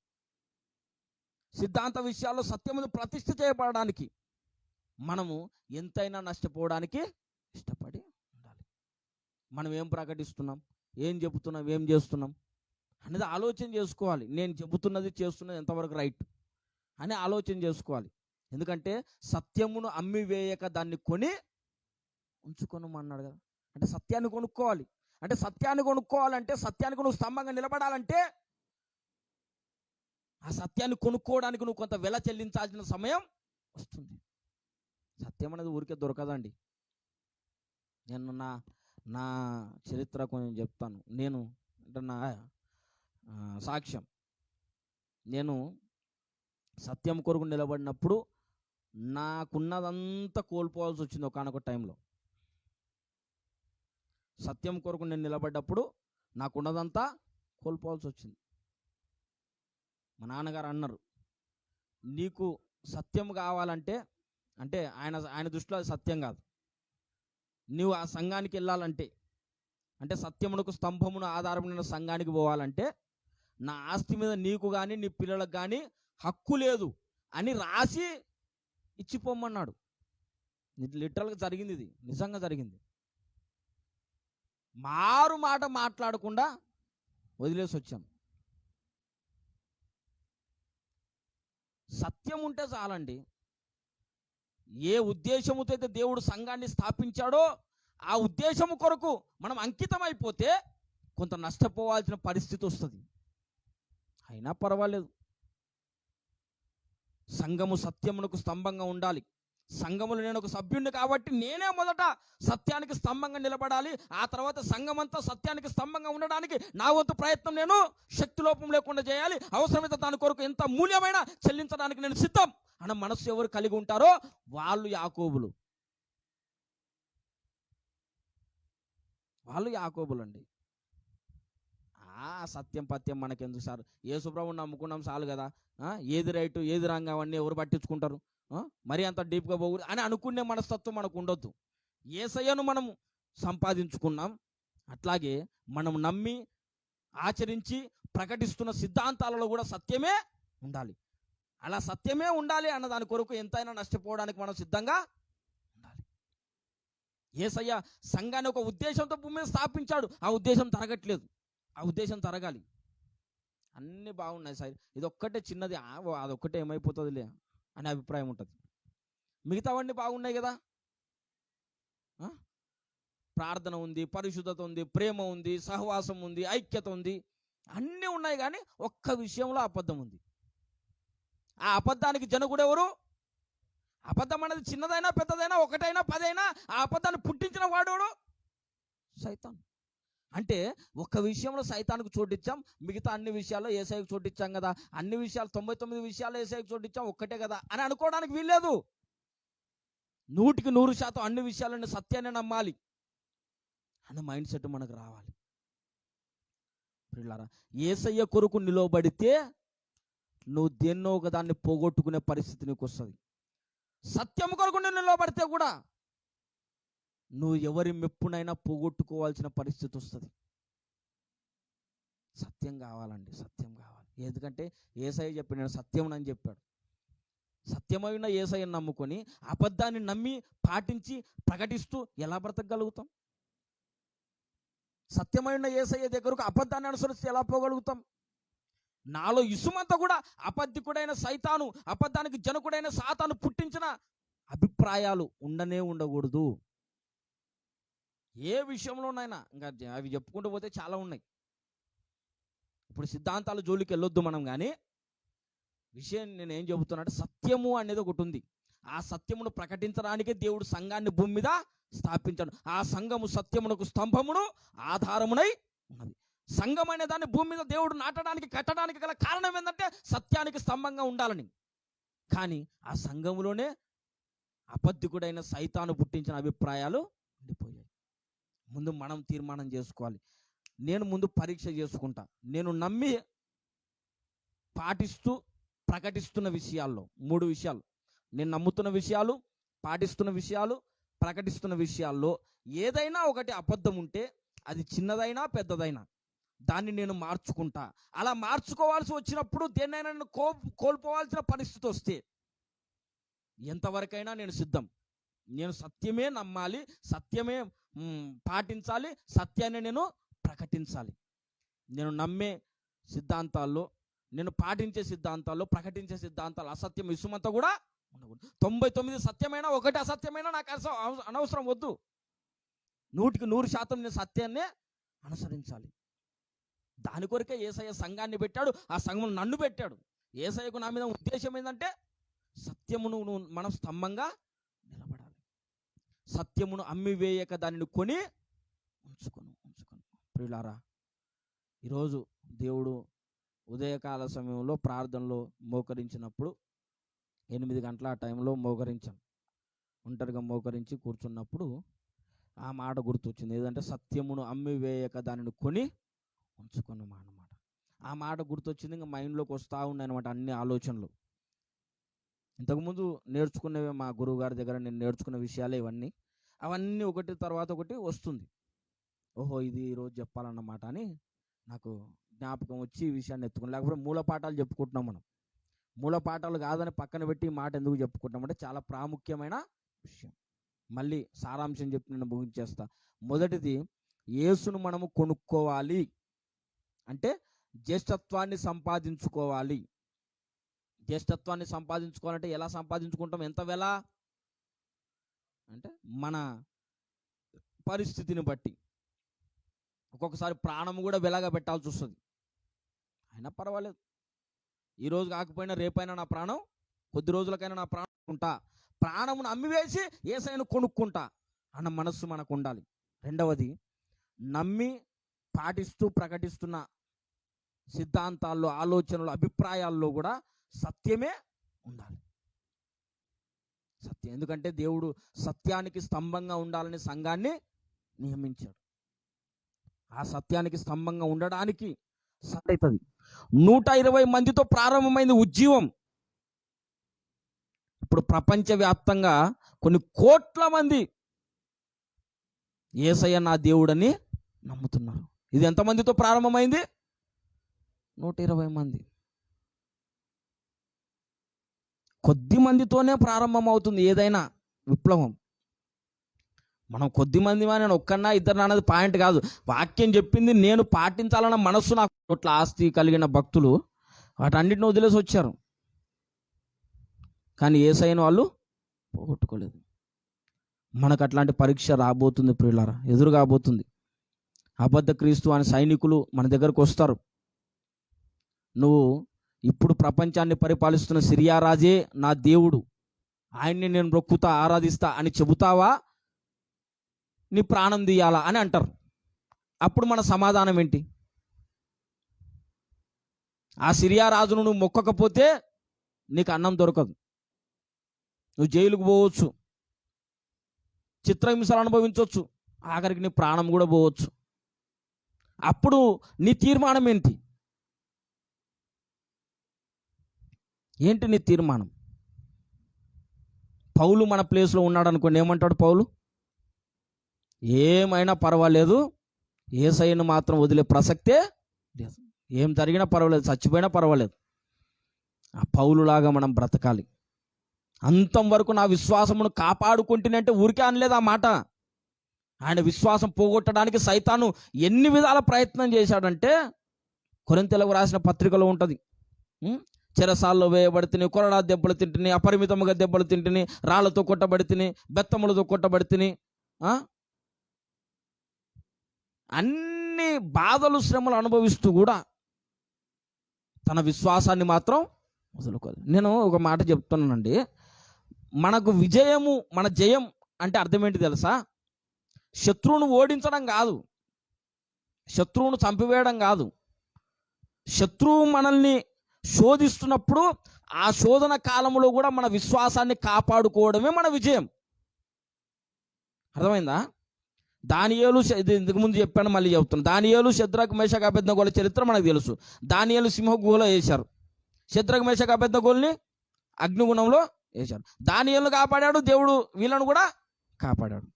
సిద్ధాంత విషయాల్లో సత్యమును ప్రతిష్ఠ చేయబడడానికి మనము ఎంతైనా నష్టపోవడానికి ఇష్టపడి ఉండాలి. మనం ఏం ప్రకటిస్తున్నాం, ఏం చెబుతున్నాం, ఏం చేస్తున్నాం? అనేది ఆలోచన చేసుకోవాలి. నేను చెబుతున్నది చేస్తున్నది ఎంతవరకు రైట్ అని ఆలోచన చేసుకోవాలి. ఎందుకంటే సత్యమును అమ్మి వేయక దాన్ని కొని ఉంచుకొనమన్నాడు కదా. అంటే సత్యాన్ని కొనుక్కోవాలి. అంటే సత్యాన్ని కొనుక్కోవాలంటే, సత్యానికి నువ్వు స్తంభంగా నిలబడాలంటే, ఆ సత్యాన్ని కొనుక్కోవడానికి నువ్వు కొంత వెల చెల్లించాల్సిన సమయం వస్తుంది. సత్యం అనేది ఊరికే దొరకదండి. నేను నా చరిత్ర కొంచెం చెప్తాను. నేను అంటే నా సాక్ష్యం. నేను సత్యం కొరకు నిలబడినప్పుడు నాకున్నదంతా కోల్పోవాల్సి వచ్చింది ఒకానొక టైంలో. సత్యం కొరకు నేను నిలబడ్డప్పుడు నాకున్నదంతా కోల్పోవాల్సి వచ్చింది. మా నాన్నగారు అన్నారు, నీకు సత్యం కావాలంటే, అంటే ఆయన దృష్టిలో అది సత్యం కాదు, నీవు ఆ సంఘానికి వెళ్ళాలంటే, అంటే సత్యమునకు స్తంభమును ఆధారమైన సంఘానికి పోవాలంటే, నా ఆస్తి మీద నీకు కానీ నీ పిల్లలకు కానీ హక్కు లేదు అని రాసి ఇచ్చిపోమన్నాడు. లిటరల్గా జరిగింది, ఇది నిజంగా జరిగింది. మారు మాట మాట్లాడకుండా వదిలేసి వచ్చాం. సత్యం ఉంటే చాలండి. ఏ ఉద్దేశముతో అయితే దేవుడు సంఘాన్ని స్థాపించాడో ఆ ఉద్దేశము కొరకు మనం అంకితం అయిపోతే కొంత నష్టపోవాల్సిన పరిస్థితి వస్తుంది. అయినా పర్వాలేదు. సంఘము సత్యమునకు స్తంభంగా ఉండాలి. సంఘములో నేను ఒక సభ్యుడిని కాబట్టి నేనే మొదట సత్యానికి స్తంభంగా నిలబడాలి. ఆ తర్వాత సంఘమంతా సత్యానికి స్తంభంగా ఉండడానికి నా వంతు ప్రయత్నం నేను శక్తి లోపం లేకుండా చేయాలి. అవసరమైతే దాని కొరకు ఎంత మూల్యమైనా చెల్లించడానికి నేను సిద్ధం అన్న మనస్సు ఎవరు కలిగి ఉంటారో వాళ్ళు యాకోబులు. వాళ్ళు యాకోబులు అండి. సత్యం పత్యం మనకెందుకు సార్, యేసుప్రభువుని నమ్ముకున్నాం చాలు కదా, ఏది రైటు ఏది రాంగ్ అవన్నీ ఎవరు పట్టించుకుంటారు, మరి అంత డీప్గా పోగు అని అనుకునే మనస్తత్వం మనకు ఉండొద్దు. యేసయ్యను మనం సంపాదించుకున్నాం, అట్లాగే మనం నమ్మి ఆచరించి ప్రకటిస్తున్న సిద్ధాంతాలలో కూడా సత్యమే ఉండాలి. అలా సత్యమే ఉండాలి అన్న దాని కొరకు ఎంతైనా నష్టపోవడానికి మనం సిద్ధంగా ఉండాలి. యేసయ్య సంఘాన్ని ఒక ఉద్దేశంతో భూమి మీద స్థాపించాడు. ఆ ఉద్దేశం తరగట్లేదు, ఆ ఉద్దేశం తరగాలి. అన్నీ బాగున్నాయి సార్, ఇది ఒక్కటే చిన్నది, అదొక్కటే ఏమైపోతుందిలే అనే అభిప్రాయం ఉంటుంది. మిగతావన్నీ బాగున్నాయి కదా, ప్రార్థన ఉంది, పరిశుద్ధత ఉంది, ప్రేమ ఉంది, సహవాసం ఉంది, ఐక్యత ఉంది, అన్నీ ఉన్నాయి. కానీ ఒక్క విషయంలో అబద్ధం ఉంది. ఆ అబద్ధానికి జనకుడు ఎవరు? అబద్ధం అనేది చిన్నదైనా పెద్దదైనా ఒకటైనా 10 అయినా ఆ అబద్ధాన్ని పుట్టించిన వాడు సైతాను. అంటే ఒక్క విషయంలో సైతానికి చోటిచ్చాం, మిగతా అన్ని విషయాల్లో యేసయ్యకు చోటిచ్చాం కదా, అన్ని విషయాలు 99 విషయాల్లో యేసయ్యకు చోటిచ్చాం, ఒక్కటే కదా అని అనుకోవడానికి వీల్లేదు. 100% అన్ని విషయాలను సత్యాన్ని నమ్మాలి అన్న మైండ్ సెట్ మనకు రావాలి. పిల్లారా, యేసయ్య కొరకు నిలబడితే నువ్వు దేన్నో ఒక దాన్ని పోగొట్టుకునే పరిస్థితి నీకు వస్తుంది. సత్యం కొరకు నిలబడితే కూడా నువ్వు ఎవరి మెప్పునైనా పోగొట్టుకోవాల్సిన పరిస్థితి వస్తుంది. సత్యం కావాలండి, సత్యం కావాలి. ఎందుకంటే యేసయ్య చెప్పాడు, నేను సత్యం అని చెప్పాడు. సత్యమైన యేసయ్యను నమ్ముకొని అబద్ధాన్ని నమ్మి పాటించి ప్రకటిస్తూ ఎలా బ్రతకగలుగుతాం? సత్యమైన యేసయ్య దగ్గరకు అబద్ధాన్ని అనుసరిస్తే ఎలా పోగలుగుతాం? నాలో ఇసుమంతా కూడా అబద్ధికుడైన సైతాను, అబద్ధానికి జనకుడైన సాతాను పుట్టించిన అభిప్రాయాలు ఉండకూడదు. ఏ విషయంలోనైనా ఇంకా అవి చెప్పుకుంటూ పోతే చాలా ఉన్నాయి. ఇప్పుడు సిద్ధాంతాల జోలికి వెళ్ళొద్దు మనం. కానీ విషయం నేను ఏం చెబుతున్నానంటే, సత్యము అనేది ఒకటి ఉంది. ఆ సత్యమును ప్రకటించడానికే దేవుడు సంఘాన్ని భూమి మీద స్థాపించాడు. ఆ సంఘము సత్యమునకు స్తంభమును ఆధారమునై ఉన్నది. సంఘం అనే దాన్ని భూమి మీద దేవుడు నాటడానికి కట్టడానికి గల కారణం ఏంటంటే సత్యానికి స్తంభంగా ఉండాలని. కానీ ఆ సంఘములోనే అబద్ధికుడైన సైతాను పుట్టించిన అభిప్రాయాలు ఉండిపోయాయి. ముందు మనం తీర్మానం చేసుకోవాలి. నేను ముందు పరీక్ష చేసుకుంటా. నేను నమ్మి పాటిస్తూ ప్రకటిస్తున్న విషయాల్లో 3 విషయాలు, నేను నమ్ముతున్న విషయాలు, పాటిస్తున్న విషయాలు, ప్రకటిస్తున్న విషయాల్లో ఏదైనా ఒకటి అబద్ధం ఉంటే అది చిన్నదైనా పెద్దదైనా దాన్ని నేను మార్చుకుంటా. అలా మార్చుకోవాల్సి వచ్చినప్పుడు దేన్నైనా నేను కోల్పోవాల్సిన పరిస్థితి వస్తే ఎంతవరకైనా నేను సిద్ధం. నేను సత్యమే నమ్మాలి, సత్యమే పాటించాలి, సత్యాన్ని నేను ప్రకటించాలి. నేను నమ్మే సిద్ధాంతాల్లో, నేను పాటించే సిద్ధాంతాల్లో, ప్రకటించే సిద్ధాంతాలు అసత్యం ఇసుమంతా కూడా ఉండకూడదు. 99 సత్యమైన, ఒకటి అసత్యమైన నాకు అనవసరం వద్దు. 100% నేను సత్యాన్నే అనుసరించాలి. దాని కొరకే యేసయ్య సంఘాన్ని పెట్టాడు, ఆ సంఘం నన్ను పెట్టాడు. యేసయ్యకు నా మీద ఉద్దేశం ఏంటంటే సత్యమును మనం స్తంభంగా నిలబడాలి. సత్యమును అమ్మివేయక దానిని కొని ఉంచుకొని. ప్రియులారా, ఈరోజు దేవుడు ఉదయకాల సమయంలో ప్రార్థనలో మోకరించినప్పుడు 8 గంటల ఆ టైంలో మోకరించాను. ఒంటరిగా మోకరించి కూర్చున్నప్పుడు ఆ మాట గుర్తొచ్చింది. ఏదంటే సత్యమును అమ్మివేయక దానిని కొని ఉంచుకొని అన్నమాట. ఆ మాట గుర్తొచ్చింది. ఇంకా మైండ్లోకి వస్తూ ఉన్నాయి అనమాట అన్ని ఆలోచనలు. ఇంతకుముందు నేర్చుకునేవే, మా గురువు గారి దగ్గర నేను నేర్చుకున్న విషయాలే ఇవన్నీ. అవన్నీ ఒకటి తర్వాత ఒకటి వస్తుంది. ఓహో, ఇది ఈరోజు చెప్పాలన్నమాట అని నాకు జ్ఞాపకం వచ్చి ఈ విషయాన్ని ఎత్తుకుని. లేకపోతే మూలపాఠాలు చెప్పుకుంటున్నాం మనం. మూలపాఠాలు కాదని పక్కన పెట్టి ఈ మాట ఎందుకు చెప్పుకుంటామంటే చాలా ప్రాముఖ్యమైన విషయం. మళ్ళీ సారాంశం చెప్పి నేను ముగించేస్తా. మొదటిది, యేసును మనము కొనుక్కోవాలి అంటే జ్యేష్ఠత్వాన్ని సంపాదించుకోవాలి. జ్యేష్ఠత్వాన్ని సంపాదించుకోవాలంటే ఎలా సంపాదించుకుంటాం? ఎంత వెల అంటే మన పరిస్థితిని బట్టి ఒక్కొక్కసారి ప్రాణము కూడా వెలగా పెట్టాల్సి వస్తుంది. అయినా పర్వాలేదు, ఈరోజు కాకపోయినా రేపైనా నా ప్రాణం, కొద్ది రోజులకైనా నా ప్రాణం ఉంటా, ప్రాణమును అమ్మివేసి యేసయ్యను కొనుక్కుంటా అన్న మనస్సు మనకు ఉండాలి. రెండవది, నమ్మి పాటిస్తూ ప్రకటిస్తున్న సిద్ధాంతాల్లో, ఆలోచనలు, అభిప్రాయాల్లో కూడా సత్యమే ఉండాలి. సత్యం. ఎందుకంటే దేవుడు సత్యానికి స్తంభంగా ఉండాలని సంఘాన్ని నియమించాడు. ఆ సత్యానికి స్తంభంగా ఉండడానికి అవుతుంది. 120 మందితో ప్రారంభమైంది ఉజ్జీవం. ఇప్పుడు ప్రపంచవ్యాప్తంగా కొన్ని కోట్ల మంది యేసయ్య నా దేవుడని నమ్ముతున్నారు. ఇది ఎంతమందితో ప్రారంభమైంది? 120 మంది. కొద్ది మందితోనే ప్రారంభం అవుతుంది ఏదైనా విప్లవం. మనం కొద్ది మంది, నేను ఒక్కన్నా ఇద్దరు అన్నది పాయింట్ కాదు. వాక్యం చెప్పింది నేను పాటించాలన్న మనస్సు నాకు. కోట్ల ఆస్తి కలిగిన భక్తులు వాటన్నిటిని వదిలేసి వచ్చారు, కానీ యేసయ్యను వాళ్ళు పోగొట్టుకోలేదు. మనకు అట్లాంటి పరీక్ష రాబోతుంది ప్రియులారా, ఎదురు కాబోతుంది. అబద్ధ క్రీస్తు అనే సైనికులు మన దగ్గరకు వస్తారు. నువ్వు ఇప్పుడు ప్రపంచాన్ని పరిపాలిస్తున్న సిరియా రాజే నా దేవుడు, ఆయన్ని నేను మొక్కుతా, ఆరాధిస్తా అని చెబుతావా, నీ ప్రాణం తీయాలా అని అంటారు. అప్పుడు మన సమాధానం ఏంటి? ఆ సిరియా రాజును నువ్వు మొక్కకపోతే నీకు అన్నం దొరకదు, నువ్వు జైలుకు పోవచ్చు, చిత్రహింసలు అనుభవించవచ్చు, ఆఖరికి నీ ప్రాణం కూడా పోవచ్చు. అప్పుడు నీ తీర్మానం ఏంటి? ఏంటి నీ తీర్మానం? పౌలు మన ప్లేస్లో ఉన్నాడు అనుకోండి, ఏమంటాడు పౌలు? ఏమైనా పర్వాలేదు, యేసయ్యను మాత్రం వదిలే ప్రసక్తే లేదు. ఏం జరిగినా పర్వాలేదు, చచ్చిపోయినా పర్వాలేదు. ఆ పౌలులాగా మనం బ్రతకాలి. అంతం వరకు నా విశ్వాసమును కాపాడుకుంటేనంటే ఊరికే అనలేదు ఆ మాట. ఆయన విశ్వాసం పోగొట్టడానికి సైతాను ఎన్ని విధాల ప్రయత్నం చేశాడంటే, కొరింథీయులకు రాసిన పత్రికలో ఉంటుంది. చెరసాల్లో వేయబడితిని, కొరడా దెబ్బలు తింటిని, అపరిమితముగా దెబ్బలు తింటిని, రాళ్లతో కొట్టబడితిని, బెత్తములతో కొట్టబడితిని, అన్ని బాధలు, శ్రమలు అనుభవిస్తూ కూడా తన విశ్వాసాన్ని మాత్రం వదులుకోలేదు. నేను ఒక మాట చెప్తున్నానండి, మనకు విజయము, మన జయం అంటే అర్థం ఏంటి తెలుసా? శత్రువును ఓడించడం కాదు, శత్రువును చంపివేయడం కాదు. శత్రువు మనల్ని శోధిస్తున్నప్పుడు ఆ శోధన కాలంలో కూడా మన విశ్వాసాన్ని కాపాడుకోవడమే మన విజయం. అర్థమైందా? దానియేలు, ఇంతకు ముందు చెప్పాను, మళ్ళీ చెప్తాను. దానియేలు, శద్రకు, మేషకు, అబేద్నెగోల చరిత్ర మనకు తెలుసు. దానియేలు సింహ గుహలో వేశారు, శద్రకు, మేషకు, అబేద్నెగోల్ని అగ్నిగుణంలో వేశారు. దానియేలును కాపాడాడు దేవుడు, వీళ్ళను కూడా కాపాడాడు.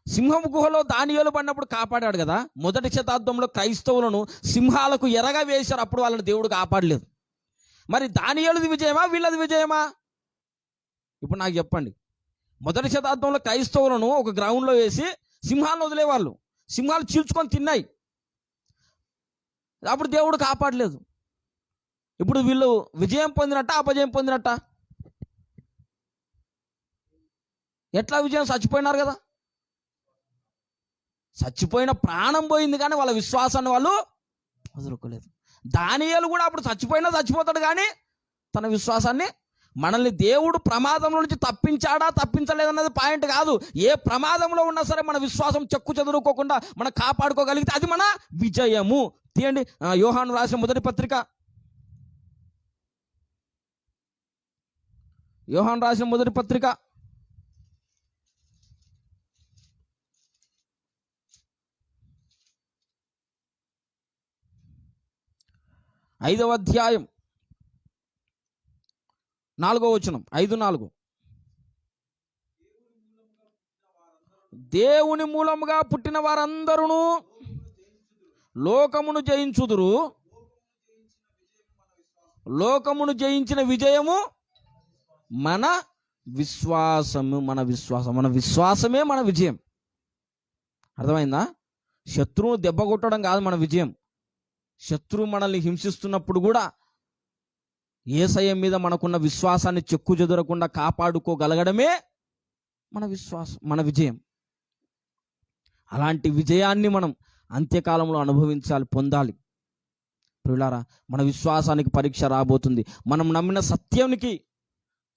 సింహం గుహలో దానియేలు పడినప్పుడు కాపాడాడు కదా. మొదటి శతాబ్దంలో క్రైస్తవులను సింహాలకు ఎరగా వేశారు, అప్పుడు వాళ్ళని దేవుడు కాపాడలేదు. మరి దానియేలుది విజయమా, వీళ్ళది విజయమా? ఇప్పుడు నాకు చెప్పండి. మొదటి శతాబ్దంలో క్రైస్తవులను ఒక గ్రౌండ్లో వేసి సింహాలను వదిలేవాళ్ళు, సింహాలు చీల్చుకొని తిన్నాయి. అప్పుడు దేవుడు కాపాడలేదు. ఇప్పుడు వీళ్ళు విజయం పొందినట్ట అపజయం పొందినట్ట? ఎట్లా విజయం? చచ్చిపోయినారు కదా. చచ్చిపోయిన ప్రాణం పోయింది కానీ వాళ్ళ విశ్వాసాన్ని వాళ్ళు వదులుకోలేదు. దానియేలు కూడా అప్పుడు చచ్చిపోయినా చచ్చిపోతాడు కానీ తన విశ్వాసాన్ని, మనల్ని దేవుడు ప్రమాదంలో నుంచి తప్పించాడా తప్పించలేదన్నది పాయింట్ కాదు. ఏ ప్రమాదంలో ఉన్నా సరే మన విశ్వాసం చెక్కు చెదురుకోకుండా మనం కాపాడుకోగలిగితే అది మన విజయము. తీయండి యోహాను రాసిన మొదటి పత్రిక, యోహాను రాసిన మొదటి పత్రిక 5వ అధ్యాయం 4వ వచనం, 5:4. దేవుని మూలముగా పుట్టిన వారందరూ లోకమును జయించుదురు, లోకమును జయించిన విజయము మన విశ్వాసము. మన విశ్వాసమే మన విజయం. అర్థమైందా? శత్రువును దెబ్బ కొట్టడం కాదు మన విజయం. శత్రువు మనల్ని హింసిస్తున్నప్పుడు కూడా యేసయ్య మీద మనకున్న విశ్వాసాన్ని చెక్కు చెదరకుండా కాపాడుకోగలగడమే మన విశ్వాసం, మన విజయం. అలాంటి విజయాన్ని మనం అంత్యకాలంలో అనుభవించాలి, పొందాలి. ప్రియులారా, మన విశ్వాసానికి పరీక్ష రాబోతుంది. మనం నమ్మిన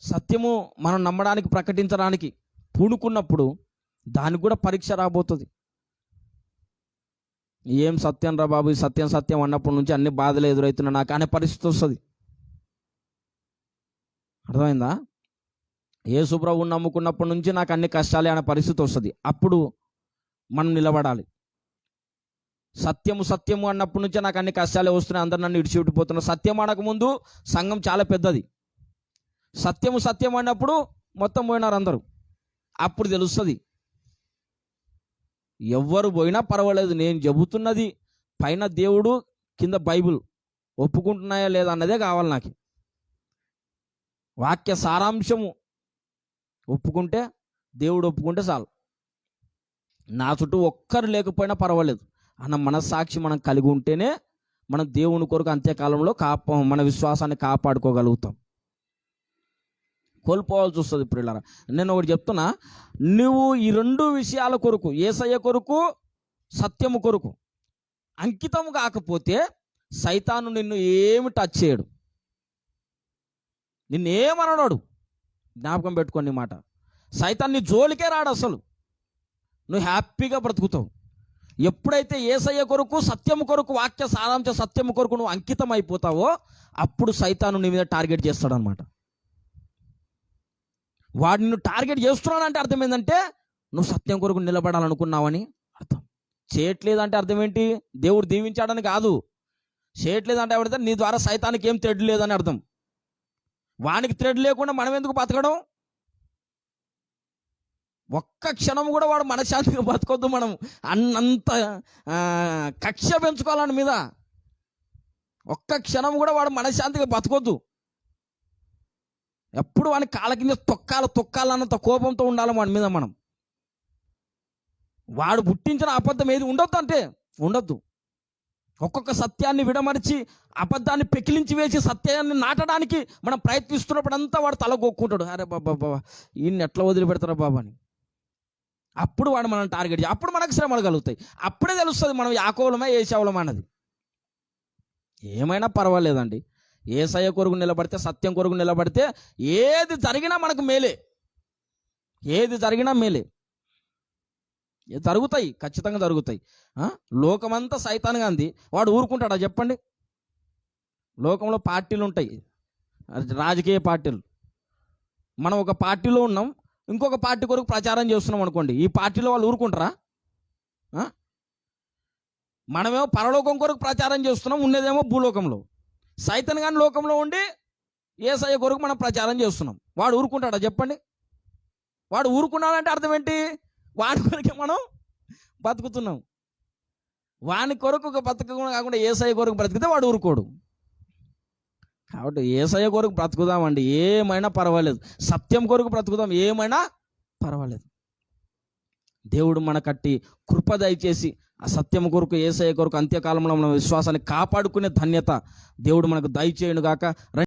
సత్యము మనం నమ్మడానికి, ప్రకటించడానికి పూనుకున్నప్పుడు దానికి కూడా పరీక్ష రాబోతుంది. ఏం సత్యం రా బాబు, ఈ సత్యం అన్నప్పటి నుంచి అన్ని బాధలు ఎదురవుతున్నా నాకు అనే పరిస్థితి వస్తుంది. అర్థమైందా? యేసు ప్రభువుని నమ్ముకున్నప్పటి నుంచి నాకు అన్ని కష్టాలే అనే పరిస్థితి వస్తుంది. అప్పుడు మనం నిలబడాలి. సత్యము అన్నప్పటి నుంచే నాకు అన్ని కష్టాలే వస్తున్నాయి, అందరు నన్ను ఇడిచిపెట్టిపోతున్నారు. సత్యం అనకముందు సంఘం చాలా పెద్దది. సత్యం అన్నప్పుడు మొత్తం పోయినారు అందరూ. అప్పుడు తెలుస్తుంది ఎవ్వరు పోయినా పర్వాలేదు, నేను చెబుతున్నది పైన దేవుడు కింద బైబిల్ ఒప్పుకుంటున్నాయా లేదా అన్నదే కావాలి నాకు. వాక్య సారాంశము ఒప్పుకుంటే, దేవుడు ఒప్పుకుంటే చాలు. నా చుట్టూ ఒక్కరు లేకపోయినా పర్వాలేదు అన్న మనస్సాక్షి మనం కలిగి ఉంటేనే మనం దేవుని కొరకు అంత్యకాలంలో మన విశ్వాసాన్ని కాపాడుకోగలుగుతాం. కోల్పోవాల్సి వస్తుంది. ప్రియులారా, నేను ఒకటి చెప్తున్నా, నువ్వు ఈ 2 విషయాల కొరకు, యేసయ్య కొరకు, సత్యము కొరకు అంకితం కాకపోతే సైతాను నిన్ను ఏమి టచ్ చేయడు, నిన్నేమన్నాడు. జ్ఞాపకం పెట్టుకోండి మాట. సైతాన్ నీ జోలికే రాడు అసలు. నువ్వు హ్యాపీగా బ్రతుకుతావు. ఎప్పుడైతే యేసయ్య కొరకు, సత్యము కొరకు, వాక్య సారాంశ సత్యము కొరకు నువ్వు అంకితం అయిపోతావో అప్పుడు సైతాను నీ మీద టార్గెట్ చేస్తాడు అనమాట. వాడు నిన్ను టార్గెట్ చేస్తున్నాడంటే అర్థం ఏంటంటే నువ్వు సత్యం కొరకు నిలబడాలనుకున్నావని అర్థం. చేయట్లేదంటే అర్థం ఏంటి? దేవుడు దీవించాడని కాదు. చేయట్లేదంటే ఎవరైతే నీ ద్వారా సైతానికి ఏం థ్రెడ్ లేదని అర్థం. వానికి థ్రెడ్ లేకుండా మనం ఎందుకు బతకడం? ఒక్క క్షణం కూడా వాడు మనశ్శాంతిగా బతకొద్దు. మనం అన్నంత కక్ష పెంచుకోవాలని మీద ఒక్క క్షణం కూడా వాడు మనశ్శాంతిగా బతకొద్దు. ఎప్పుడు వాడిని కాళ్ళ కింద తొక్కాలన్నంత కోపంతో ఉండాలి వాడి మీద మనం. వాడు పుట్టించిన అబద్ధం ఏది ఉండొద్దు అంటే ఉండొద్దు. ఒక్కొక్క సత్యాన్ని విడమరిచి అబద్ధాన్ని పెకిలించి వేసి సత్యాన్ని నాటడానికి మనం ప్రయత్నిస్తున్నప్పుడు అంతా వాడు తల గొక్కుంటాడు. అరే బాబా ఈయన్ని ఎట్లా వదిలిపెడతారా బాబా అని. అప్పుడు వాడు మనం టార్గెట్ చేయాలి. అప్పుడు మనకు శ్రమలు కలుగుతాయి. అప్పుడే తెలుస్తుంది మనం యాకోబులమా ఏశావులమా అన్నది. ఏమైనా పర్వాలేదండి, యేసయ్య కొరకు నిలబడితే, సత్యం కొరకు నిలబడితే ఏది జరిగినా మనకు మేలే. ఏది జరిగినా మేలే. జరుగుతాయి, ఖచ్చితంగా జరుగుతాయి. లోకమంతా సైతాన్గా అంది, వాడు ఊరుకుంటాడా చెప్పండి? లోకంలో పార్టీలు ఉంటాయి, రాజకీయ పార్టీలు. మనం ఒక పార్టీలో ఉన్నాం, ఇంకొక పార్టీ కొరకు ప్రచారం చేస్తున్నాం అనుకోండి, ఈ పార్టీలో వాళ్ళు ఊరుకుంటారా? మనమేమో పరలోకం కొరకు ప్రచారం చేస్తున్నాం, ఉన్నదేమో భూలోకంలో. సైతాన్ గాని లోకంలో ఉండి యేసయ్య కొరకు మనం ప్రచారం చేస్తున్నాం. వాడు ఊరుకుంటాడా చెప్పండి? వాడు ఊరుకున్నాడంటే అర్థం ఏంటి? వాడి కొరకే మనం బతుకుతున్నాం. వాని కొరకు ఒక బతుక కాకుండా యేసయ్య కొరకు బ్రతికితే వాడు ఊరుకోడు. కాబట్టి యేసయ్య కొరకు బ్రతుకుదామండి, ఏమైనా పర్వాలేదు. సత్యం కొరకు బ్రతుకుదాం, ఏమైనా పర్వాలేదు. దేవుడు మన కట్టి కృప దయచేసి ఆ సత్యం కొరకు, యేసయ్య కొరకు అంత్యకాలంలో మన విశ్వాసాన్ని కాపాడుకునే ధన్యత దేవుడు మనకు దయచేయును గాక.